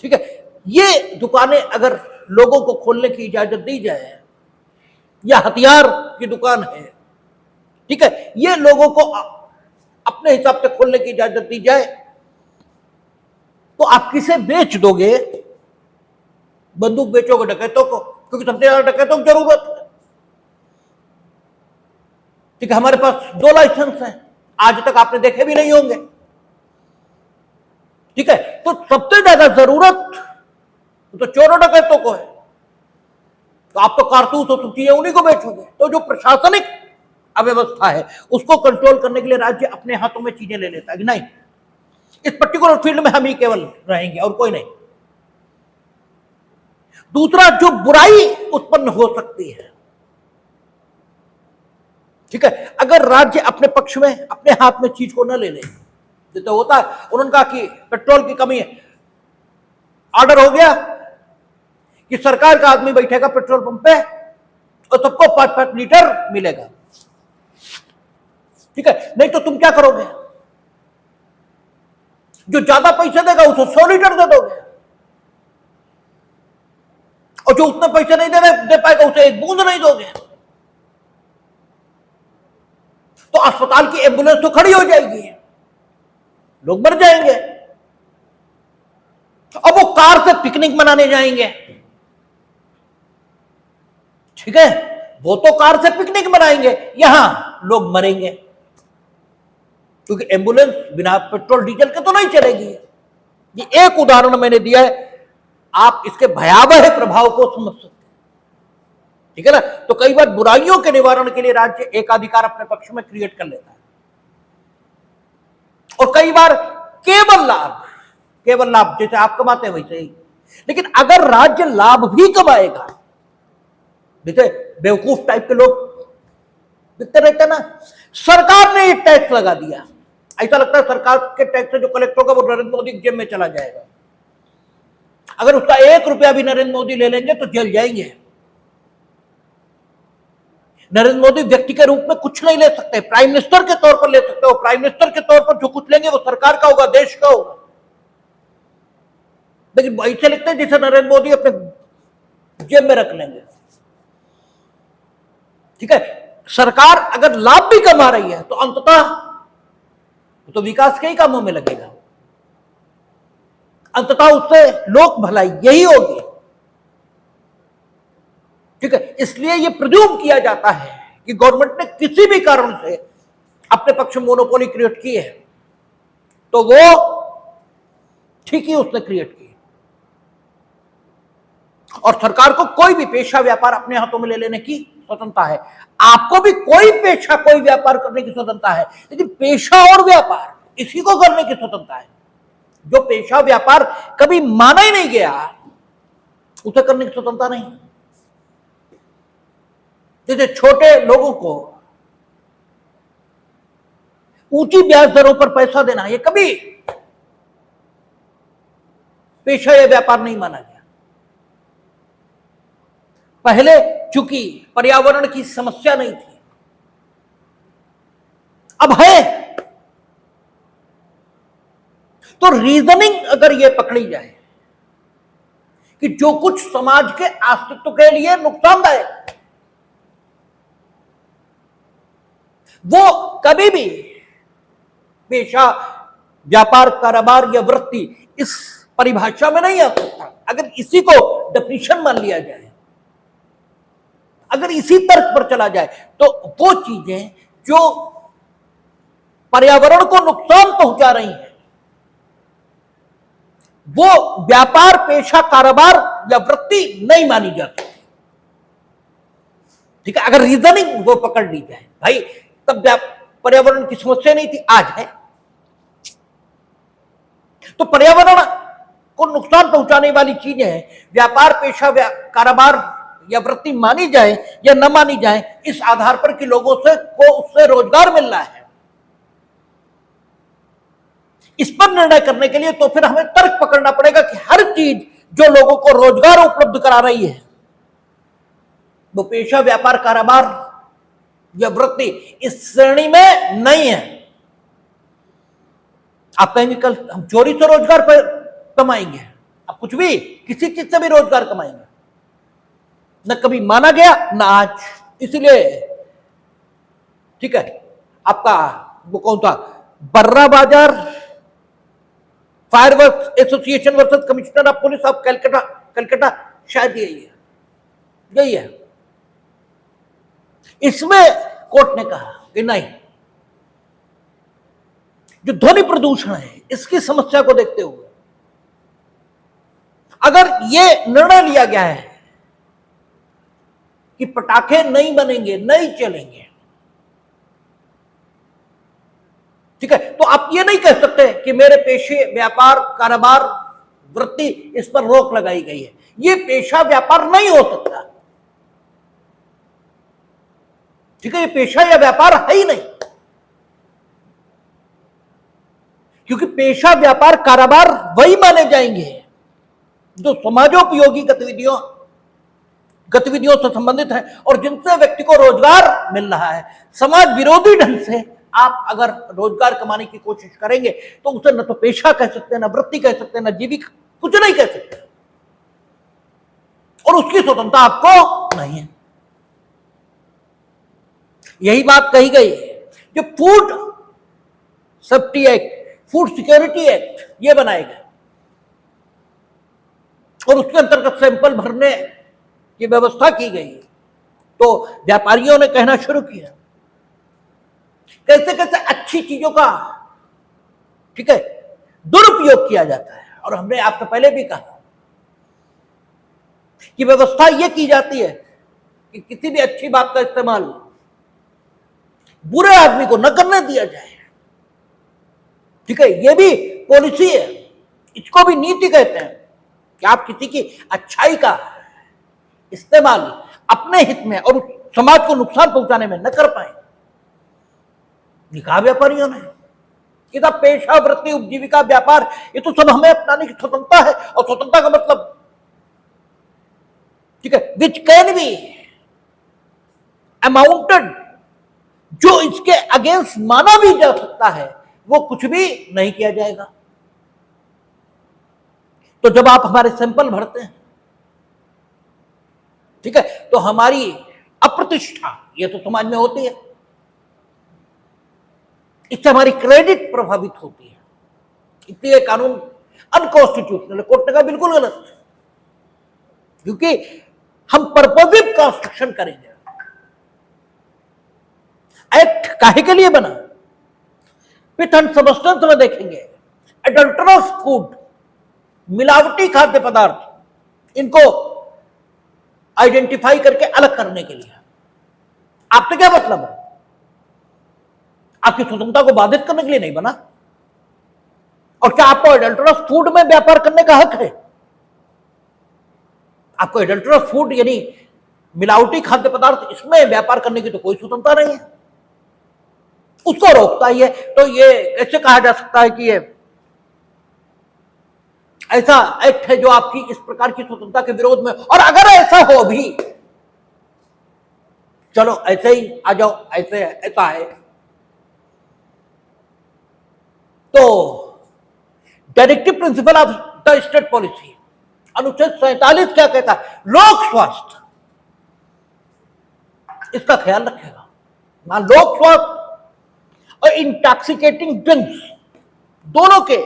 ठीक है, ये दुकानें अगर लोगों को खोलने की इजाजत दी जाए, या हथियार की दुकान है, ठीक है, ये लोगों को अपने हिसाब से खोलने की इजाजत दी जाए, तो आप किसे बेच दोगे? बंदूक बेचोगे डकैतों को, क्योंकि सबसे ज्यादा डकैतों की जरूरत है। ठीक है, हमारे पास 2 लाइसेंस हैं, आज तक आपने देखे भी नहीं होंगे। ठीक है, तो सबसे ज्यादा जरूरत तो चोरों डकैतों को है, तो आप तो कारतूस और चीजें उन्हीं को बेचोगे। तो जो प्रशासनिक अव्यवस्था है उसको कंट्रोल करने के लिए राज्य अपने हाथों में चीजें ले लेता है कि नहीं, इस पर्टिकुलर फील्ड में हम ही केवल रहेंगे और कोई नहीं। दूसरा, जो बुराई उत्पन्न हो सकती है, ठीक है, अगर राज्य अपने पक्ष में अपने हाथ में चीज को न ले ले, जैसे होता है, उन्होंने कहा कि पेट्रोल की कमी है, ऑर्डर हो गया कि सरकार का आदमी बैठेगा पेट्रोल पंप पे और सबको 5-5 लीटर मिलेगा। ठीक है, नहीं तो तुम क्या करोगे? जो ज्यादा पैसे देगा उसे 100 लीटर दे दोगे, और जो उतने पैसे नहीं दे पाएगा उसे एक बूंद नहीं दोगे। तो अस्पताल की एम्बुलेंस तो खड़ी हो जाएगी, लोग मर जाएंगे। अब वो कार से पिकनिक मनाने जाएंगे, ठीक है, वो तो कार से पिकनिक मनाएंगे, यहां लोग मरेंगे, क्योंकि एम्बुलेंस बिना पेट्रोल डीजल के तो नहीं चलेगी। ये एक उदाहरण मैंने दिया है, आप इसके भयावह प्रभाव को समझ सकते हैं। ठीक है ना, तो कई बार बुराइयों के निवारण के लिए राज्य एकाधिकार अपने पक्ष में क्रिएट कर लेता है, और कई बार केवल लाभ जैसे आप कमाते हैं वैसे ही। लेकिन अगर राज्य लाभ भी कमाएगा, जैसे बेवकूफ टाइप के लोग दिखते रहते ना, सरकार ने ये टैक्स लगा दिया, ऐसा लगता है सरकार के टैक्स से जो कलेक्ट होगा वो नरेंद्र मोदी की जेब में चला जाएगा। अगर उसका 1 रुपया भी नरेंद्र मोदी ले लेंगे तो जेल जाएंगे। नरेंद्र मोदी व्यक्ति के रूप में कुछ नहीं ले सकते, प्राइम मिनिस्टर के तौर पर ले सकते हो, प्राइम मिनिस्टर के तौर पर जो कुछ लेंगे वो सरकार का होगा, देश का होगा। लेकिन ऐसे लिखते हैं जैसे नरेंद्र मोदी अपने जेब में रख लेंगे। ठीक है, सरकार अगर लाभ भी कमा रही है तो अंततः तो विकास के ही कामों में लगेगा, अंततः उससे लोक भलाई यही होगी। ठीक है, इसलिए यह प्रिज्यूम किया जाता है कि गवर्नमेंट ने किसी भी कारण से अपने पक्ष में मोनोपोली क्रिएट की है तो वो ठीक ही उसने क्रिएट की, और सरकार को कोई भी पेशा व्यापार अपने हाथों में ले लेने की स्वतंत्रता है। आपको भी कोई पेशा कोई व्यापार करने की स्वतंत्रता है, लेकिन पेशा और व्यापार इसी को करने की स्वतंत्रता है। जो पेशा व्यापार कभी माना ही नहीं गया उसे करने की स्वतंत्रता नहीं। जैसे छोटे लोगों को ऊंची ब्याज दरों पर पैसा देना, यह कभी पेशा या व्यापार नहीं माना गया। पहले चूंकि पर्यावरण की समस्या नहीं थी, अब है, तो रीजनिंग अगर यह पकड़ी जाए कि जो कुछ समाज के अस्तित्व के लिए नुकसानदायक, वो कभी भी पेशा, व्यापार, कारोबार या वृत्ति इस परिभाषा में नहीं आ सकता। अगर इसी को डेफिनेशन मान लिया जाए, अगर इसी तर्क पर चला जाए, तो वो चीजें जो पर्यावरण को नुकसान पहुंचा रही हैं वो व्यापार, पेशा, कारोबार या वृत्ति नहीं मानी जा सकती। ठीक है, अगर रीजनिंग वो पकड़ ली जाए, भाई तब पर्यावरण की समस्या नहीं थी, आज है। तो पर्यावरण को नुकसान पहुंचाने वाली चीजें व्यापार, पेशा, कारोबार या वृत्ति मानी जाए या न मानी जाए, इस आधार पर कि लोगों से को उससे रोजगार मिल रहा है, इस पर निर्णय करने के लिए तो फिर हमें तर्क पकड़ना पड़ेगा कि हर चीज जो लोगों को रोजगार उपलब्ध करा रही है वो पेशा, व्यापार, कारोबार या वृत्ति इस श्रेणी में नहीं है। आप कहेंगे कल हम चोरी से रोजगार पर कमाएंगे, आप कुछ भी किसी चीज से भी रोजगार कमाएंगे, न कभी माना गया न आज। इसलिए ठीक है, आपका वो कौन था, बर्रा बाजार fireworks association versus commissioner of police of Calcutta, Calcutta शायद यही है। इसमें कोर्ट ने कहा कि नहीं, जो ध्वनि प्रदूषण है इसकी समस्या को देखते हुए अगर यह निर्णय लिया गया है कि पटाखे नहीं बनेंगे, नहीं चलेंगे, ठीक है, तो आप ये नहीं कह सकते कि मेरे पेशे, व्यापार, कारोबार, वृत्ति इस पर रोक लगाई गई है। ये पेशा व्यापार नहीं हो सकता, ठीक है, ये पेशा या व्यापार है ही नहीं, क्योंकि पेशा, व्यापार, कारोबार वही माने जाएंगे जो समाजोपयोगी गतिविधियों से संबंधित है और जिनसे व्यक्ति को रोजगार मिल रहा है। समाज विरोधी ढंग से आप अगर रोजगार कमाने की कोशिश करेंगे तो उसे न तो पेशा कह सकते हैं, न वृत्ति कह सकते हैं, न जीविका, कुछ नहीं कह सकते, और उसकी स्वतंत्रता आपको नहीं है। यही बात कही गई है कि food safety act, food security act ये बनाए गए और उसके अंतर्गत सैंपल भरने की व्यवस्था की गई। तो व्यापारियों ने कहना शुरू किया कैसे कैसे अच्छी चीजों का, ठीक है, दुरुपयोग किया जाता है। और हमने आपसे पहले भी कहा कि व्यवस्था यह की जाती है कि किसी भी अच्छी बात का इस्तेमाल बुरे आदमी को न करने दिया जाए, ठीक है, यह भी पॉलिसी है, इसको भी नीति कहते हैं कि आप किसी की अच्छाई का इस्तेमाल अपने हित में और समाज को नुकसान पहुंचाने में न कर पाए। कहा व्यापारियों ने कि पेशा, वृत्ति, उपजीविका, व्यापार ये तो सब हमें अपनाने की स्वतंत्रता है, और स्वतंत्रता का मतलब, ठीक है, विच कैन बी अमाउंटेड, जो इसके अगेंस्ट माना भी जा सकता है, वो कुछ भी नहीं किया जाएगा। तो जब आप हमारे सैंपल भरते हैं, ठीक है, तो हमारी अप्रतिष्ठा ये तो समाज में होती है, इससे हमारी क्रेडिट प्रभावित होती है। इसलिए कानून अनकॉन्स्टिट्यूशनल, कोर्ट ने कहा बिल्कुल गलत, क्योंकि हम पर्पसिव कंस्ट्रक्शन करेंगे। एक्ट काहे के लिए बना, पिथ एंड सबस्टेंस में देखेंगे, एडल्टरस फूड, मिलावटी खाद्य पदार्थ, इनको आइडेंटिफाई करके अलग करने के लिए। आपसे क्या मतलब है, आपकी स्वतंत्रता को बाधित करने के लिए नहीं बना। और क्या आपको एडल्टरस फूड में व्यापार करने का हक है? आपको एडल्टरस फूड यानी मिलावटी खाद्य पदार्थ, इसमें व्यापार करने की तो कोई स्वतंत्रता नहीं है, उसको रोकता ही है। तो ये ऐसे कहा जा सकता है कि ये ऐसा एक्ट है जो आपकी इस प्रकार की स्वतंत्रता के विरोध में। और अगर ऐसा हो भी, चलो ऐसे ही आ जाओ, ऐसे ऐसा है, तो directive principle of the state policy अनुच्छेद 47 क्या कहता है, लोक स्वास्थ्य, इसका ख्याल रखेगा। लोक स्वास्थ्य और इंटॉक्सिकेटिंग ड्रिंक्स दोनों के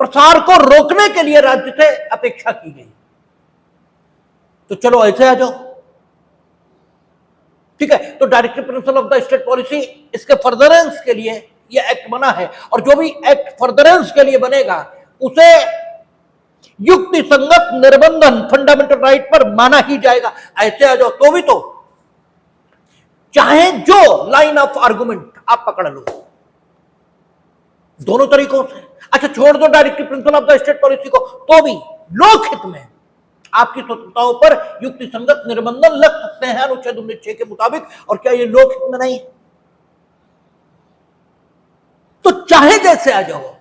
प्रसार को रोकने के लिए राज्य से अपेक्षा की गई। तो चलो ऐसे आ जाओ, ठीक है। तो directive principle of the state policy, इसके फर्दरेंस के लिए यह एक्ट बना है, और जो भी एक्ट फर्दरेंस के लिए बनेगा उसे युक्ति संगत निर्बंधन फंडामेंटल राइट पर माना ही जाएगा। ऐसे आ जाओ तो भी तो चाहे जो लाइन ऑफ आर्गुमेंट आप पकड़ लो, दोनों तरीकों से। अच्छा, छोड़ दो directive principle of the state policy को, तो भी लोक हित में आपकी स्वतंत्रताओं पर युक्ति संगत निर्बंधन लग सकते हैं अनुच्छेद 19(6) के मुताबिक। और क्या ये लोक हित में नहीं? तो चाहे जैसे आ जाओ,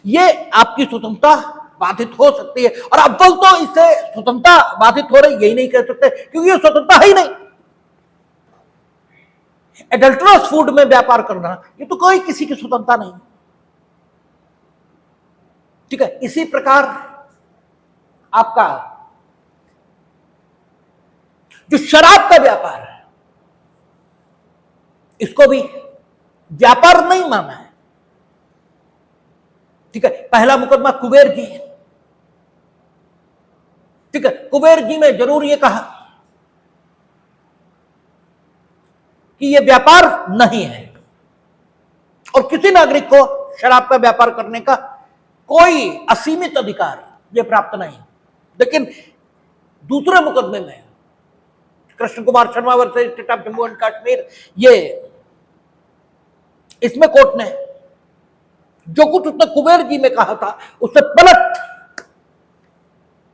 ये आपकी स्वतंत्रता बाधित हो सकती है। और अव्वल तो इससे स्वतंत्रता बाधित हो रही, यही नहीं कह सकते क्योंकि ये स्वतंत्रता है ही नहीं। एडल्ट्रस फूड में व्यापार करना, ये तो कोई किसी की स्वतंत्रता नहीं। ठीक है, इसी प्रकार आपका जो शराब का व्यापार है, इसको भी व्यापार नहीं माना है। ठीक है, पहला मुकदमा कुबेर जी, ठीक है, कुबेर जी में जरूर ये कहा कि ये व्यापार नहीं है और किसी नागरिक को शराब का व्यापार करने का कोई असीमित अधिकार ये प्राप्त नहीं। लेकिन दूसरे मुकदमे में Krishna Kumar Sharma versus state of Jammu and Kashmir, ये इसमें कोर्ट ने जो कुछ उसने कुबेर जी में कहा था उससे पलट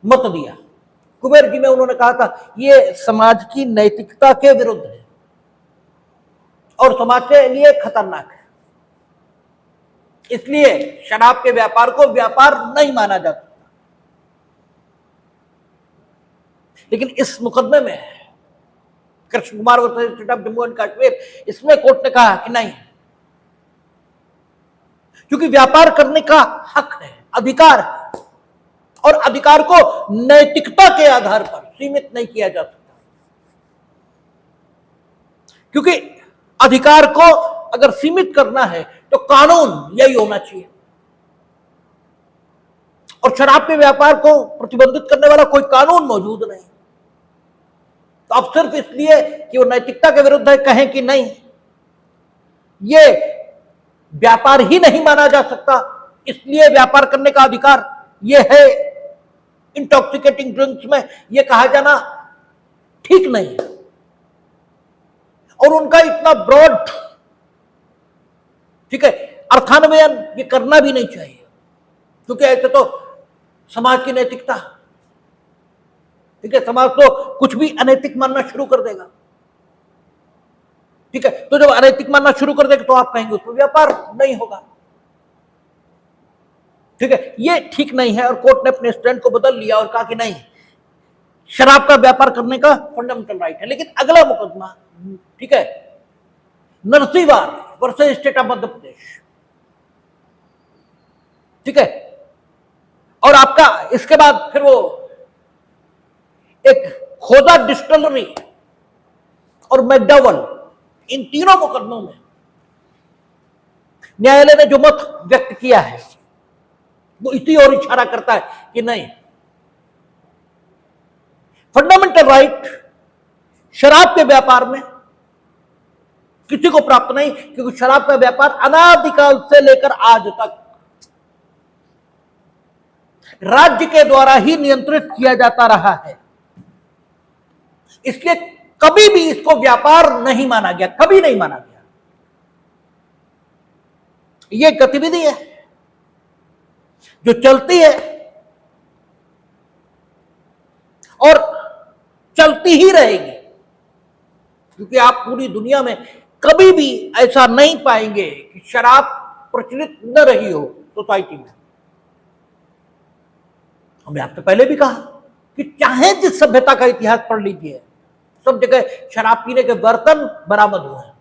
मत दिया। कुबेर जी में उन्होंने कहा था ये समाज की नैतिकता के विरुद्ध है और समाज के लिए खतरनाक है, इसलिए शराब के व्यापार को व्यापार नहीं माना जा सकता। लेकिन इस मुकदमे में Krishna Kumar versus state of Jammu and Kashmir, इसमें कोर्ट ने कहा कि नहीं, क्योंकि व्यापार करने का हक है, अधिकार है, और अधिकार को नैतिकता के आधार पर सीमित नहीं किया जा सकता। क्योंकि अधिकार को अगर सीमित करना है तो कानून यही होना चाहिए, और शराब के व्यापार को प्रतिबंधित करने वाला कोई कानून मौजूद नहीं। तो अब सिर्फ इसलिए कि वो नैतिकता के विरुद्ध है कहें कि नहीं, ये व्यापार ही नहीं माना जा सकता, इसलिए व्यापार करने का अधिकार ये है, इंटॉक्सिकेटिंग ड्रिंक्स में ये कहा जाना ठीक नहीं है। और उनका इतना ब्रॉड, ठीक है, अर्थान्वयन ये करना भी नहीं चाहिए, क्योंकि ऐसे तो समाज की नैतिकता, ठीक है, समाज तो कुछ भी अनैतिक मानना शुरू कर देगा। ठीक है, तो जब अनैतिक मानना शुरू कर देगा तो आप कहेंगे उसमें व्यापार नहीं होगा। ठीक है, ये ठीक नहीं है, और कोर्ट ने अपने स्टैंड को बदल लिया और कहा कि नहीं, शराब का व्यापार करने का फंडामेंटल राइट है। लेकिन अगला मुकदमा, ठीक है, नरसिंहवार versus state of Madhya Pradesh, ठीक है, और आपका इसके बाद फिर वो एक खोदा डिस्टिलरी और मैकडॉवल, इन तीनों मुकदमों में न्यायालय ने जो मत व्यक्त किया है वो इसी ओर इशारा करता है कि नहीं, फंडामेंटल राइट शराब के व्यापार में किसी को प्राप्त नहीं, क्योंकि शराब का व्यापार अनादिकाल से लेकर आज तक राज्य के द्वारा ही नियंत्रित किया जाता रहा है, इसलिए कभी भी इसको व्यापार नहीं माना गया, कभी नहीं माना गया। यह गतिविधि है जो चलती है और चलती ही रहेगी, क्योंकि आप पूरी दुनिया में कभी भी ऐसा नहीं पाएंगे कि शराब प्रचलित न रही हो सोसाइटी में। हमने आपसे पहले भी कहा कि चाहे जिस सभ्यता का इतिहास पढ़ लीजिए, सब जगह शराब पीने के बर्तन बरामद हुए हैं।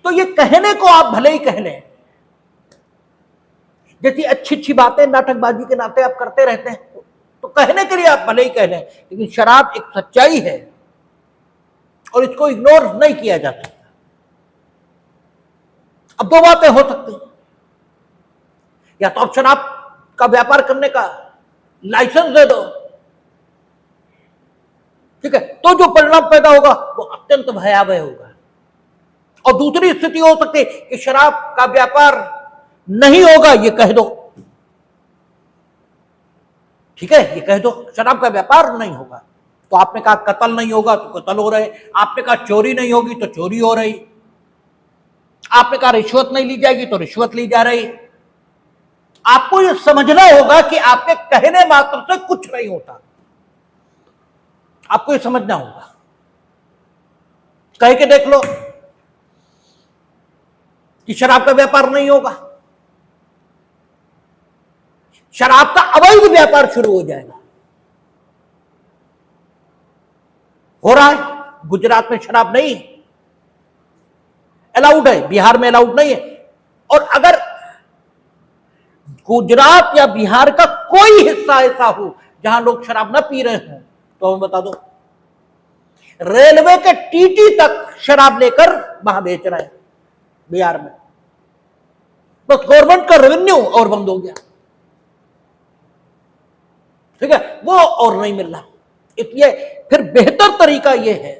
तो ये कहने को आप भले ही कह लें, जैसी अच्छी अच्छी बातें नाटकबाजी के नाते आप करते रहते हैं, तो कहने के लिए आप भले ही कह लें, लेकिन शराब एक सच्चाई है और इसको इग्नोर नहीं किया जा सकता। अब दो बातें हो सकती हैं, या तो आप शराब का व्यापार करने का लाइसेंस दे दो, ठीक है, तो जो परिणाम पैदा होगा वो अत्यंत भयावह होगा। और दूसरी स्थिति हो सकती है कि शराब का व्यापार नहीं होगा, ये कह दो, ठीक है, ये कह दो शराब का व्यापार नहीं होगा, तो आपने कहा कत्ल नहीं होगा तो कत्ल हो रहे, आपने कहा चोरी नहीं होगी तो चोरी हो रही, आपने कहा रिश्वत नहीं ली जाएगी तो रिश्वत ली जा रही। आपको यह समझना होगा कि आपके कहने मात्र से कुछ नहीं होता, आपको यह समझना होगा। कह के देख लो कि शराब का व्यापार नहीं होगा, शराब का अवैध व्यापार शुरू हो जाएगा। हो रहा है, गुजरात में शराब नहीं अलाउड है, बिहार में अलाउड नहीं है। और अगर गुजरात या बिहार का कोई हिस्सा ऐसा हो जहां लोग शराब ना पी रहे हो, तो हमें बता दो। रेलवे के टीटी तक शराब लेकर वहां बेच रहे हैं बिहार में, बस गवर्नमेंट का रेवेन्यू और बंद हो गया। ठीक है, वो और नहीं मिल रहा। इसलिए फिर बेहतर तरीका यह है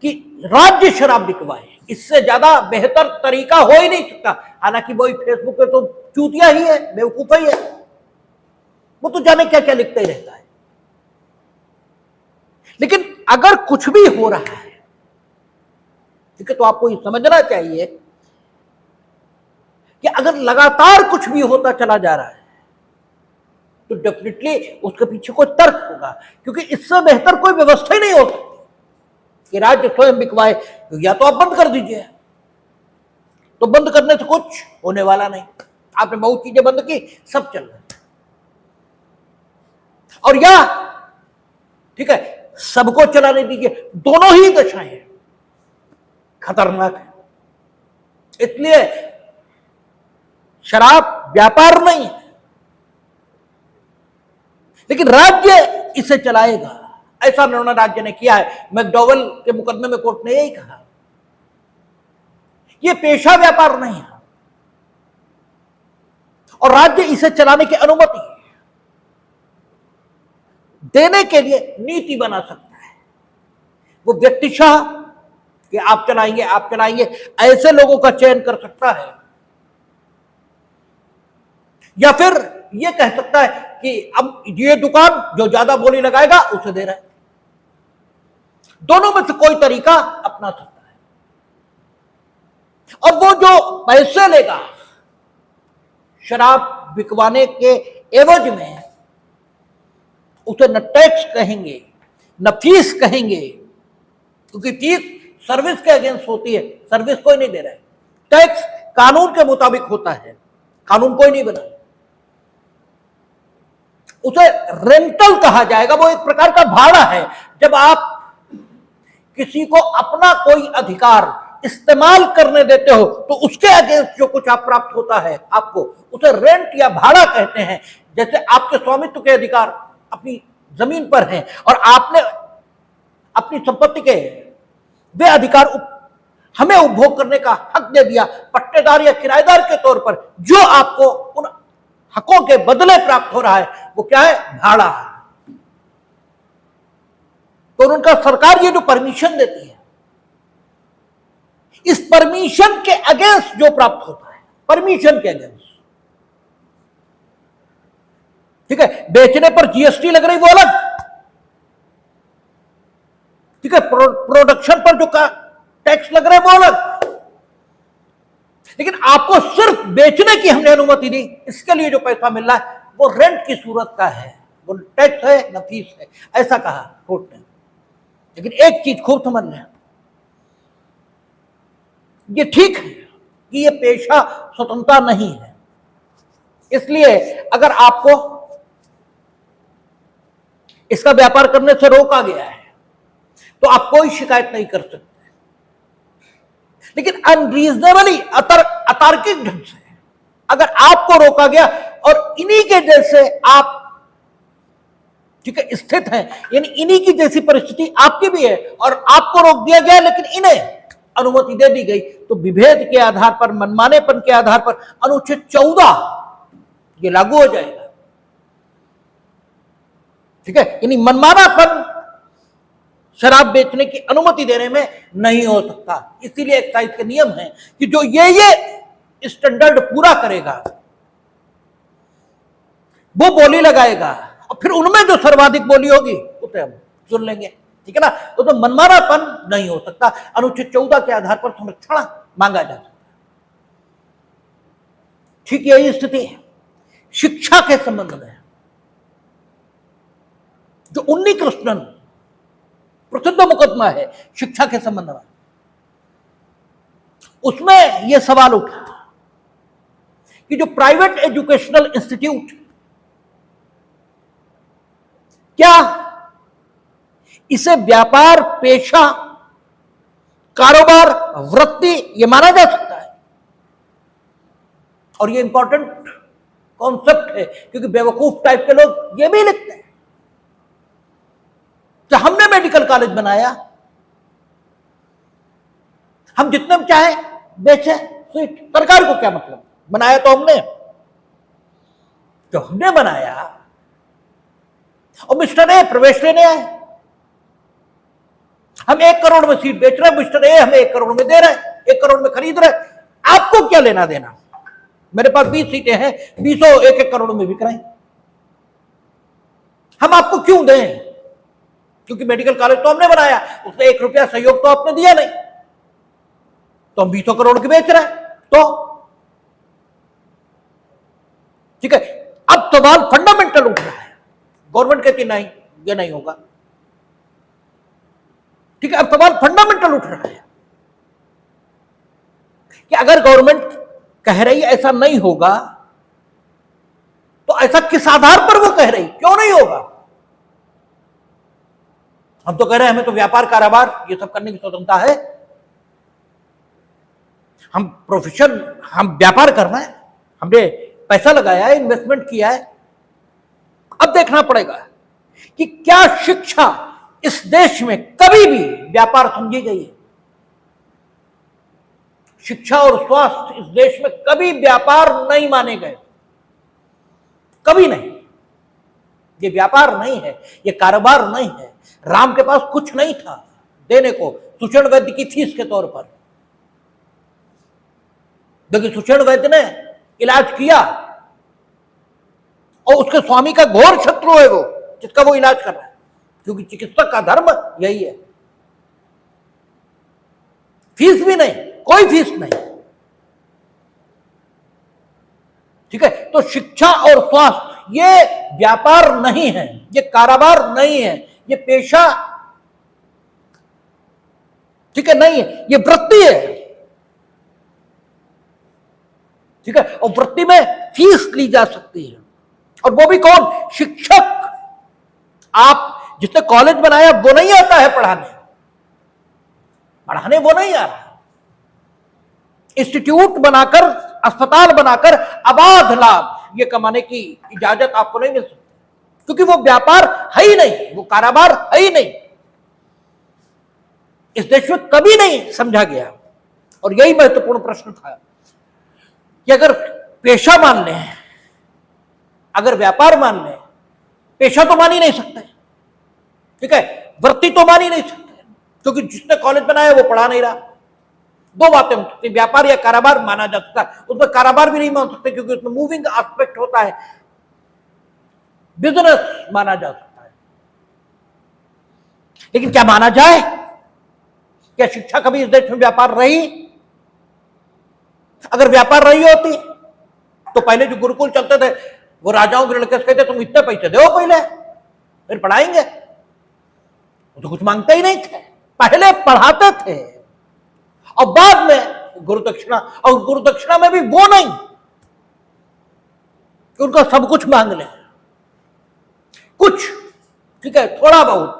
कि राज्य शराब बिकवाए, इससे ज्यादा बेहतर तरीका हो ही नहीं सकता। हालांकि वही फेसबुक पे तो चूतिया ही है, बेवकूफ ही है, वो तो जाने क्या क्या लिखते ही रहता है। लेकिन अगर कुछ भी हो रहा है, ठीक है, तो आपको ये समझना चाहिए कि अगर लगातार कुछ भी होता चला जा रहा है तो डेफिनेटली उसके पीछे कोई तर्क होगा, क्योंकि इससे बेहतर कोई व्यवस्था ही नहीं हो सकती कि राज्य स्वयं बिकवाए। तो या तो आप बंद कर दीजिए, तो बंद करने से कुछ होने वाला नहीं। आपने बहुत चीजें बंद की, सब चल रहा है। और या ठीक है, सबको चलाने दीजिए, दोनों ही दशाएं खतरनाक है। इसलिए शराब व्यापार नहीं है, लेकिन राज्य इसे चलाएगा। ऐसा निर्णय राज्य ने किया है। मैकडॉवेल के मुकदमे में कोर्ट ने यही कहा, यह पेशा व्यापार नहीं है और राज्य इसे चलाने की अनुमति देने के लिए नीति बना सकता है। वो व्यक्तिशः कि आप चलाएंगे ऐसे लोगों का चयन कर सकता है, या फिर यह कह सकता है कि अब ये दुकान जो ज्यादा बोली लगाएगा उसे दे रहा है। दोनों में से कोई तरीका अपना सकता है। और वो जो पैसे लेगा शराब बिकवाने के एवज में, उसे न टैक्स कहेंगे न फीस कहेंगे, क्योंकि फीस सर्विस के अगेंस्ट होती है, सर्विस कोई नहीं दे रहा है। टैक्स कानून के मुताबिक होता है, कानून कोई नहीं बना। उसे रेंटल कहा जाएगा, वो एक प्रकार का भाड़ा है। जब आप किसी को अपना कोई अधिकार इस्तेमाल करने देते हो तो उसके अगेंस्ट जो कुछ आप प्राप्त होता है आपको, उसे रेंट या भाड़ा कहते हैं। जैसे आपके स्वामित्व के अधिकार अपनी जमीन पर हैं और आपने अपनी संपत्ति के वे अधिकार हमें उपभोग करने का हक दे दिया, पट्टेदार या किराएदार के तौर पर जो आपको उन हकों के बदले प्राप्त हो रहा है वो क्या है? भाड़ा है। तो उनका सरकार ये जो परमिशन देती है, इस परमिशन के अगेंस्ट जो प्राप्त होता है, परमिशन के अगेंस्ट, ठीक है, बेचने पर जीएसटी लग रही वो अलग, ठीक है, प्रोडक्शन पर जो टैक्स लग रहा है वो अलग, लेकिन आपको सिर्फ बेचने की हमने अनुमति दी, इसके लिए जो पैसा मिल रहा है वो रेंट की सूरत का है, वो टैक्स है न फीस है, ऐसा कहा कोर्ट ने। लेकिन एक चीज खूब समझ लें, ये ठीक है कि ये पेशा स्वतंत्रता नहीं है, इसलिए अगर आपको इसका व्यापार करने से रोका गया है तो आप कोई शिकायत नहीं कर सकते। लेकिन अनरीजनेबली, अतार्किक ढंग से अगर आपको रोका गया और इन्हीं के जैसे आप, ठीक है, स्थित हैं, यानी इन्हीं की जैसी परिस्थिति आपकी भी है और आपको रोक दिया गया लेकिन इन्हें अनुमति दे दी गई, तो विभेद के आधार पर, मनमानेपन के आधार पर अनुच्छेद 14 ये लागू हो जाएगा। ठीक है, यानी मनमानापन शराब बेचने की अनुमति देने में नहीं हो सकता। इसीलिए एक्साइज के नियम है कि जो ये स्टैंडर्ड पूरा करेगा वो बोली लगाएगा और फिर उनमें जो सर्वाधिक बोली होगी उसे हम सुन लेंगे। ठीक है ना, तो मनमानापन नहीं हो सकता। अनुच्छेद 14 के आधार पर संरक्षण मांगा जा सकता। ठीक यही स्थिति है शिक्षा के संबंध में। जो उन्नी कृष्णन प्रसिद्ध मुकदमा है शिक्षा के संबंध में, उसमें यह सवाल उठा कि जो प्राइवेट एजुकेशनल इंस्टीट्यूट, क्या इसे व्यापार, पेशा, कारोबार, वृत्ति ये माना जा सकता है? और ये इंपॉर्टेंट कॉन्सेप्ट है, क्योंकि बेवकूफ टाइप के लोग ये भी लिखते हैं कि हमने मेडिकल कॉलेज बनाया, हम जितने में चाहे बेचे सीट, सरकार को क्या मतलब, बनाया तो हमने। जो हमने बनाया, और मिस्टर ए प्रवेश लेने आए, हम 1 करोड़ में सीट बेच रहे हैं, मिस्टर ए हमें 1 करोड़ में दे रहे हैं, 1 करोड़ में खरीद रहे हैं, आपको क्या लेना देना? मेरे पास 20 सीटें हैं, 20 1-1 करोड़ में बिक रहे हैं, हम आपको क्यों दें? क्योंकि मेडिकल कॉलेज तो हमने बनाया, उसमें 1 रुपया सहयोग तो आपने दिया नहीं, तो हम 20 करोड़ के बेच रहे हैं। तो ठीक है, अब सवाल फंडामेंटल उठ रहा है। गवर्नमेंट कहती नहीं, ये नहीं होगा। ठीक है, अब सवाल फंडामेंटल उठ रहा है कि अगर गवर्नमेंट कह रही ऐसा नहीं होगा, तो ऐसा किस आधार पर वो कह रही, क्यों नहीं होगा? हम तो कह रहे हैं हमें तो व्यापार, कारोबार ये सब करने की स्वतंत्रता है, हम प्रोफेशन, हम व्यापार करना है, हमने पैसा लगाया है, इन्वेस्टमेंट किया है। अब देखना पड़ेगा कि क्या शिक्षा इस देश में कभी भी व्यापार समझी गई है? शिक्षा और स्वास्थ्य इस देश में कभी व्यापार नहीं माने गए, कभी नहीं। ये व्यापार नहीं है, ये कारोबार नहीं है। राम के पास कुछ नहीं था देने को सुषेण वैद्य की फीस के तौर पर, लेकिन सुषेण वैद्य ने इलाज किया, और उसके स्वामी का घोर शत्रु है वो, जिसका वो इलाज कर रहा है, क्योंकि चिकित्सक का धर्म यही है। फीस भी नहीं, कोई फीस नहीं। ठीक है, तो शिक्षा और स्वास्थ्य ये व्यापार नहीं है, ये कारोबार नहीं है, ये पेशा, ठीक है, नहीं है, ये वृत्ति है। ठीक है, और वृत्ति में फीस ली जा सकती है, और वो भी कौन? शिक्षक। आप जिसने कॉलेज बनाया वो नहीं आता है पढ़ाने, पढ़ाने वो नहीं आ रहा। इंस्टीट्यूट बनाकर, अस्पताल बनाकर अबाध लाभ ये कमाने की इजाजत आपको नहीं मिल सकती, क्योंकि वो व्यापार है ही नहीं, वो कारोबार है ही नहीं, इस देश में कभी नहीं समझा गया। और यही महत्वपूर्ण प्रश्न था कि अगर पेशा मान लें, अगर व्यापार मान लें, पेशा तो मान ही नहीं सकते, ठीक है, वृत्ति तो मान ही नहीं सकते, क्योंकि जिसने कॉलेज बनाया वो पढ़ा नहीं रहा। दो बातें हो सकती, व्यापार या कारोबार माना जा सकता है, उसमें कारोबार भी नहीं मान सकते, क्योंकि उसमें मूविंग एस्पेक्ट होता है, बिजनेस माना जा सकता है। लेकिन क्या माना जाए? क्या शिक्षा कभी इस देश में व्यापार रही? अगर व्यापार रही होती तो पहले जो गुरुकुल चलते थे वो राजाओं के लड़के कहते तुम इतने पैसे दो पहले, फिर पढ़ाएंगे। वो तो कुछ मांगते ही नहीं थे, पहले पढ़ाते थे और बाद में गुरु दक्षिणा, और गुरु दक्षिणा में भी वो नहीं कि उनका सब कुछ मांग ले, कुछ, ठीक है, थोड़ा बहुत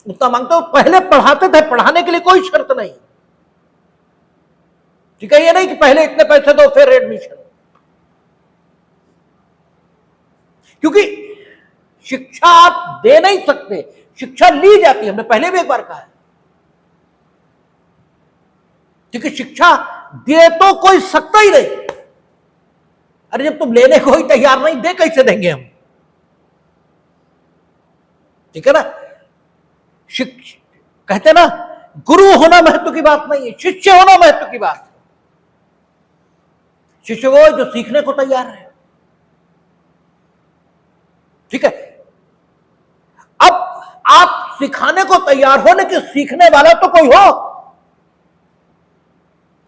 उतना मांगते हो। पहले पढ़ाते थे, पढ़ाने के लिए कोई शर्त नहीं, ठीक है, ये नहीं कि पहले इतने पैसे दो फिर एडमिशन, क्योंकि शिक्षा आप दे नहीं सकते, शिक्षा ली जाती है, हमने पहले भी एक बार कहा है, क्योंकि शिक्षा दे तो कोई सकता ही नहीं। अरे जब तुम लेने को ही तैयार नहीं, दे कैसे देंगे हम? ठीक है ना, कहते ना, गुरु होना महत्व की बात नहीं है, शिष्य होना महत्व की बात है। शिष्य वो जो सीखने को तैयार है, ठीक है। अब आप सिखाने को तैयार हो, लेकिन सीखने वाला तो कोई हो।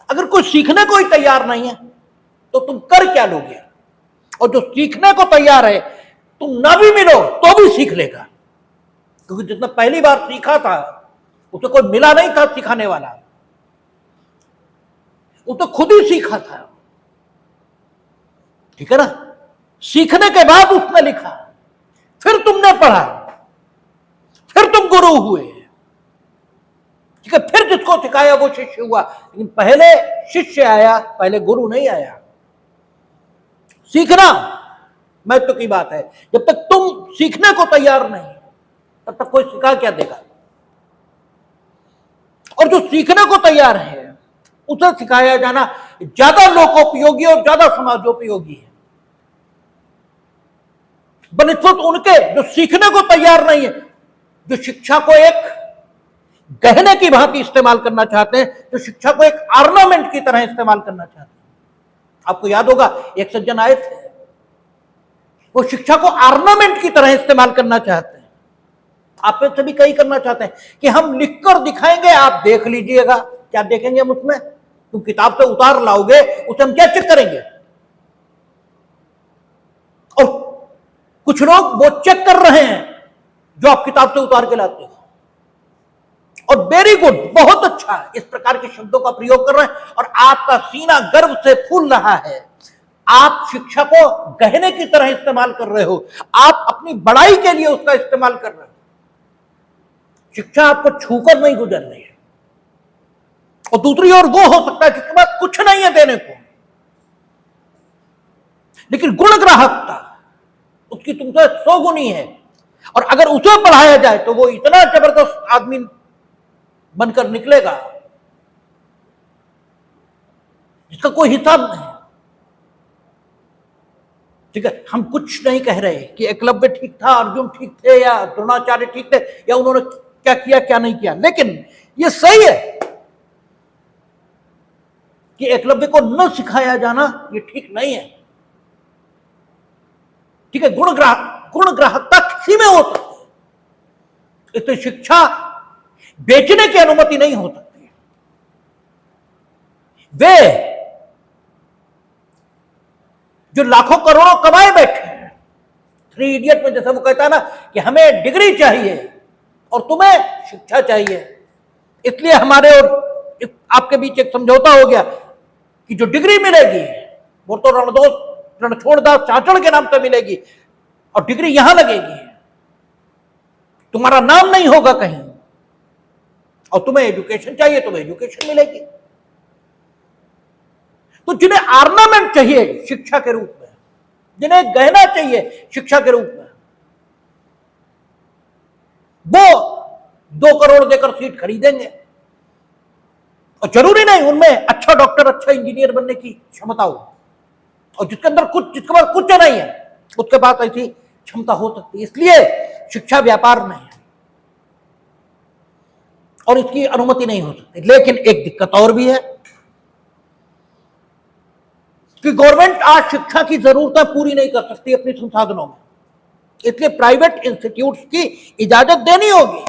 अगर कोई सीखने को ही तैयार नहीं है तो तुम कर क्या लोगे? और जो सीखने को तैयार है, तुम ना भी मिलो तो भी सीख लेगा, क्योंकि जितना पहली बार सीखा था उसे कोई मिला नहीं था सिखाने वाला, वो तो खुद ही सीखा था। ठीक है ना। सीखने के बाद उसने लिखा, फिर तुमने पढ़ा, फिर तुम गुरु हुए, ठीक है। फिर जिसको सिखाया वो शिष्य हुआ, लेकिन पहले शिष्य आया, पहले गुरु नहीं आया। सीखना महत्व की बात है। जब तक तुम सीखने को तैयार नहीं, तब तक कोई सिखा क्या देगा। और जो सीखने को तैयार है उसे सिखाया जाना ज्यादा लोकोपयोगी और ज्यादा समाजोपयोगी है बनिस्बत उनके जो सीखने को तैयार नहीं है, जो शिक्षा को एक गहने की भांति इस्तेमाल करना चाहते हैं, जो शिक्षा को एक ऑर्नामेंट की तरह इस्तेमाल करना चाहते हैं। आपको याद होगा एक सज्जन आए थे, वो शिक्षा को ऑर्नामेंट की तरह इस्तेमाल करना चाहते हैं। आप में से भी कई करना चाहते हैं कि हम लिखकर दिखाएंगे, आप देख लीजिएगा। क्या देखेंगे हम उसमें? तुम किताब से उतार लाओगे, उसे हम क्या चेक करेंगे? और कुछ लोग वो चेक कर रहे हैं जो आप किताब से उतार के लाते हो। और वेरी गुड, बहुत अच्छा, इस प्रकार के शब्दों का प्रयोग कर रहे हैं और आपका सीना गर्व से फूल रहा है। आप शिक्षा को गहने की तरह इस्तेमाल कर रहे हो, आप अपनी बड़ाई के लिए उसका इस्तेमाल कर रहे हो। शिक्षा आपको छूकर नहीं गुजर रही है। और दूसरी ओर वो हो सकता है जिसके पास कुछ नहीं है देने को, लेकिन गुणग्राहकता उसकी तुमसे 100 गुनी है, और अगर उसे पढ़ाया जाए तो वो इतना जबरदस्त आदमी बनकर निकलेगा जिसका कोई हिसाब नहीं। ठीक है, हम कुछ नहीं कह रहे कि एकलव्य ठीक था, अर्जुन ठीक थे, या द्रोणाचार्य ठीक थे, या उन्होंने क्या किया क्या नहीं किया, लेकिन ये सही है कि एकलव्य को न सिखाया जाना ये ठीक नहीं है। ठीक है, गुणग्राहकता किसी में हो सकती है, इसलिए शिक्षा बेचने की अनुमति नहीं हो सकती। वे जो लाखों करोड़ों कमाए बैठे हैं, 3 इडियट में जैसा वो कहता है ना कि हमें डिग्री चाहिए और तुम्हें शिक्षा चाहिए, इसलिए हमारे और आपके बीच एक समझौता हो गया कि जो डिग्री मिलेगी वो तो रणछोड़दास चाचड़ के नाम से मिलेगी, और डिग्री यहां लगेगी, तुम्हारा नाम नहीं होगा कहीं, और तुम्हें एजुकेशन चाहिए, तुम्हें एजुकेशन मिलेगी। तो जिन्हें ऑर्नामेंट चाहिए शिक्षा के रूप में, जिन्हें गहना चाहिए शिक्षा के रूप में, वो 2 करोड़ देकर सीट खरीदेंगे। और जरूरी नहीं उनमें अच्छा डॉक्टर, अच्छा इंजीनियर बनने की क्षमता हो, और जिसके पास कुछ नहीं है उसके पास ऐसी क्षमता हो सकती है। इसलिए शिक्षा व्यापार नहीं है और इसकी अनुमति नहीं हो सकती। लेकिन एक दिक्कत और भी है कि गवर्नमेंट आज शिक्षा की जरूरतें पूरी नहीं कर सकती अपने संसाधनों में, इसलिए प्राइवेट इंस्टीट्यूट्स की इजाजत देनी होगी।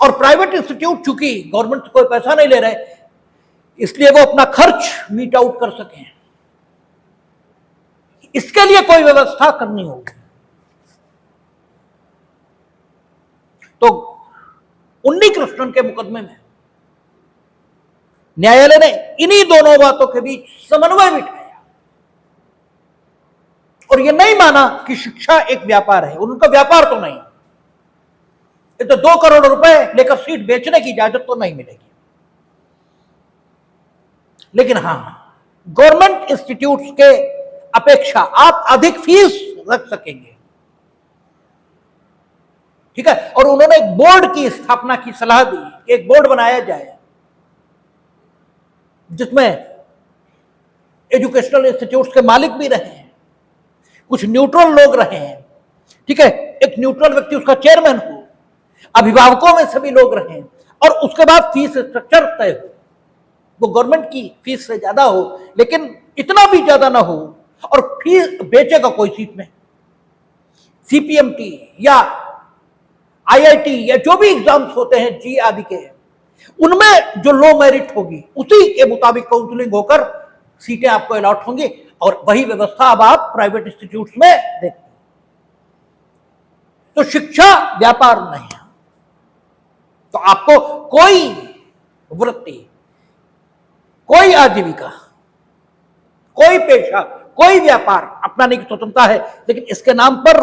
और प्राइवेट इंस्टीट्यूट चूंकि गवर्नमेंट से कोई पैसा नहीं ले रहे, इसलिए वो अपना खर्च मीट आउट कर सकें, इसके लिए कोई व्यवस्था करनी होगी। तो उन्नी कृष्णन के मुकदमे में न्यायालय ने इन्हीं दोनों बातों के बीच समन्वय बिठाया और यह नहीं माना कि शिक्षा एक व्यापार है। उनका व्यापार तो नहीं, ये तो 2 करोड़ रुपए लेकर सीट बेचने की इजाजत तो नहीं मिलेगी। लेकिन हां, गवर्नमेंट इंस्टीट्यूट्स के अपेक्षा आप अधिक फीस रख सकेंगे, ठीक है। और उन्होंने एक बोर्ड की स्थापना की सलाह दी कि एक बोर्ड बनाया जाए जिसमें एजुकेशनल इंस्टीट्यूट्स के मालिक भी रहे हैं, कुछ न्यूट्रल लोग रहे हैं, ठीक है, एक न्यूट्रल व्यक्ति उसका चेयरमैन हो, अभिभावकों में सभी लोग रहे, और उसके बाद फीस स्ट्रक्चर तय हो, वो गवर्नमेंट की फीस से ज्यादा हो लेकिन इतना भी ज्यादा ना हो, और फीस बेचेगा कोई सीट में। सीपीएमटी या आईआईटी या जो भी एग्जाम्स होते हैं जी आदि के, उनमें जो लो मेरिट होगी उसी के मुताबिक काउंसलिंग होकर सीटें आपको अलॉट होंगी, और वही व्यवस्था अब आप प्राइवेट इंस्टीट्यूट्स में देखते हैं। तो शिक्षा व्यापार नहीं है, तो आपको कोई वृत्ति, कोई आजीविका, कोई पेशा कोई व्यापार अपनाने की स्वतंत्रता है, लेकिन इसके नाम पर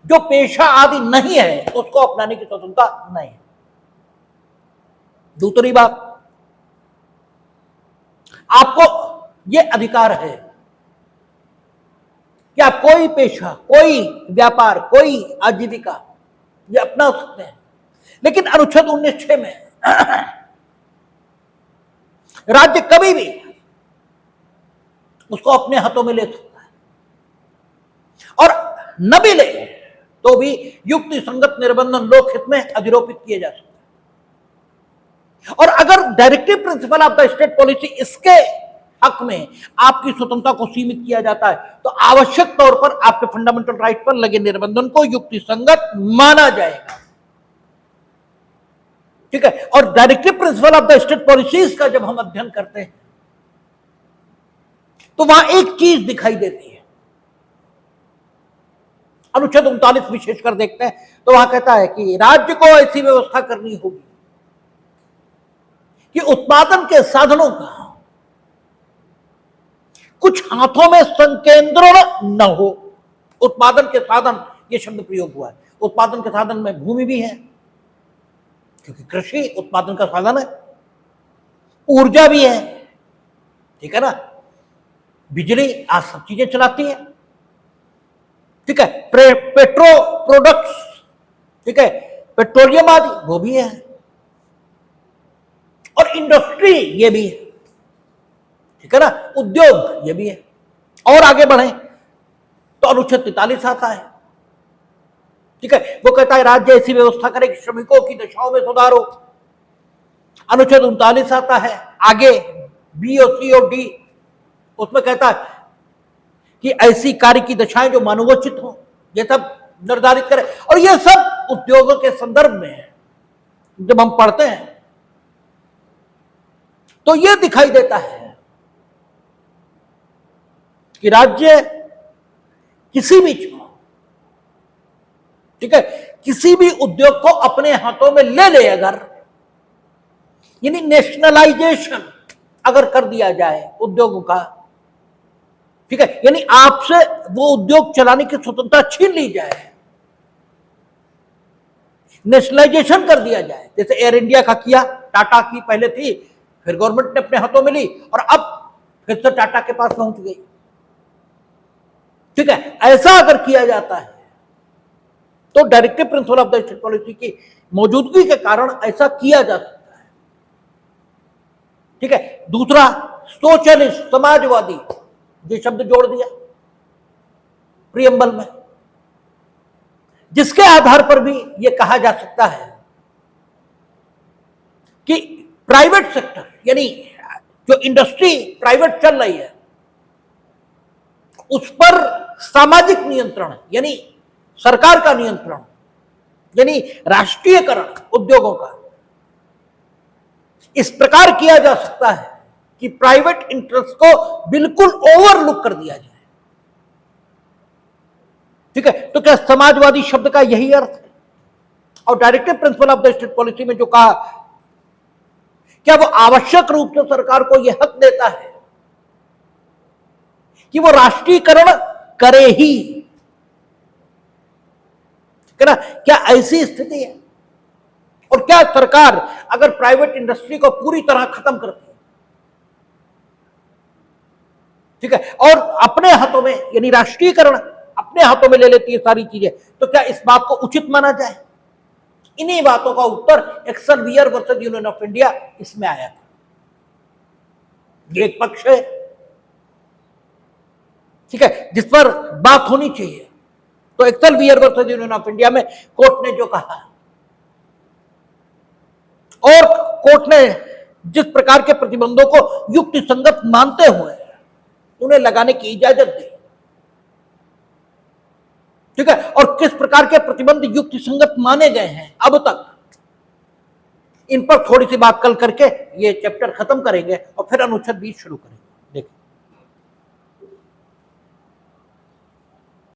जो पेशा आदि नहीं है उसको अपनाने की स्वतंत्रता नहीं है। दूसरी बात, आपको यह अधिकार है कि आप कोई पेशा, कोई व्यापार, कोई आजीविका ये अपना सकते हैं, लेकिन अनुच्छेद 19(6) में राज्य कभी भी उसको अपने हाथों में ले सकता है, और न भी ले तो भी युक्ति संगत निर्बंधन लोकहित में अधिरोपित किए जा सकते हैं। और अगर directive principle of the state policy इसके हक में आपकी स्वतंत्रता को सीमित किया जाता है, तो आवश्यक तौर पर आपके फंडामेंटल राइट पर लगे निर्बंधन को युक्ति संगत माना जाएगा। ठीक है, और directive principle of the state policies का जब हम अध्ययन करते हैं तो वहां एक चीज दिखाई देती है। अनुच्छेद 39 विशेषकर देखते हैं तो वहां कहता है कि राज्य को ऐसी व्यवस्था करनी होगी कि उत्पादन के साधनों का कुछ हाथों में संकेंद्रण न हो। उत्पादन के साधन, ये शब्द प्रयोग हुआ है। उत्पादन के साधन में भूमि भी है, क्योंकि कृषि उत्पादन का साधन है, ऊर्जा भी है, ठीक है ना, बिजली आज सब चीजें चलाती है, ठीक है, पेट्रो प्रोडक्ट्स, ठीक है, पेट्रोलियम आदि वो भी है, और इंडस्ट्री ये भी है, ठीक है ना, उद्योग ये भी है। और आगे बढ़े तो अनुच्छेद 43 आता है, ठीक है, वो कहता है राज्य ऐसी व्यवस्था करे कि श्रमिकों की दशाओं में सुधार हो। अनुच्छेद 39 आता है आगे, बी और सी और डी, उसमें कहता है कि ऐसी कार्य की दशाएं जो मानवोचित हो, ये सब निर्धारित करे। और ये सब उद्योगों के संदर्भ में है। जब हम पढ़ते हैं तो यह दिखाई देता है कि राज्य किसी भी, ठीक है, किसी भी उद्योग को अपने हाथों में ले ले अगर, यानी नेशनलाइजेशन अगर कर दिया जाए उद्योगों का, ठीक है, यानी आपसे वो उद्योग चलाने की स्वतंत्रता छीन ली जाए, नेशनलाइजेशन कर दिया जाए, जैसे एयर इंडिया का किया, टाटा की पहले थी, फिर गवर्नमेंट ने अपने हाथों में ली और अब फिर से टाटा के पास पहुंच गई, ठीक है। ऐसा अगर किया जाता है तो directive principle of the state policy की मौजूदगी के कारण ऐसा किया जा सकता है, ठीक है। दूसरा, सोशलिस्ट, समाजवादी, ये शब्द जोड़ दिया प्रियम्बल में, जिसके आधार पर भी यह कहा जा सकता है कि प्राइवेट सेक्टर, यानी जो इंडस्ट्री प्राइवेट चल रही है उस पर सामाजिक नियंत्रण, यानी सरकार का नियंत्रण, यानी राष्ट्रीयकरण उद्योगों का इस प्रकार किया जा सकता है कि प्राइवेट इंटरेस्ट को बिल्कुल ओवरलुक कर दिया जाए, ठीक है। तो क्या समाजवादी शब्द का यही अर्थ है? और directive principle of the state policy में जो कहा, क्या वो आवश्यक रूप से सरकार को यह हक देता है कि वो राष्ट्रीयकरण करे ही, ठीक है ना? क्या ऐसी स्थिति है? और क्या सरकार अगर प्राइवेट इंडस्ट्री को पूरी तरह खत्म करती है, ठीक है, और अपने हाथों में, यानी राष्ट्रीयकरण अपने हाथों में ले लेती है सारी चीजें, तो क्या इस बात को उचित माना जाए? इन्हीं बातों का उत्तर एक्सेलवियर वर्सेस यूनियन ऑफ इंडिया इसमें आया था। ये एक पक्ष है, ठीक है, जिस पर बात होनी चाहिए। तो एक्सेलवियर वर्सेस यूनियन ऑफ इंडिया में कोर्ट ने जो कहा, और कोर्ट ने जिस प्रकार के प्रतिबंधों को युक्ति संगत मानते हुए उन्हें लगाने की इजाजत दी, ठीक है, और किस प्रकार के प्रतिबंध युक्ति संगत माने गए हैं अब तक, इन पर थोड़ी सी बात कल करके ये चैप्टर खत्म करेंगे और फिर अनुच्छेद 20 शुरू करेंगे।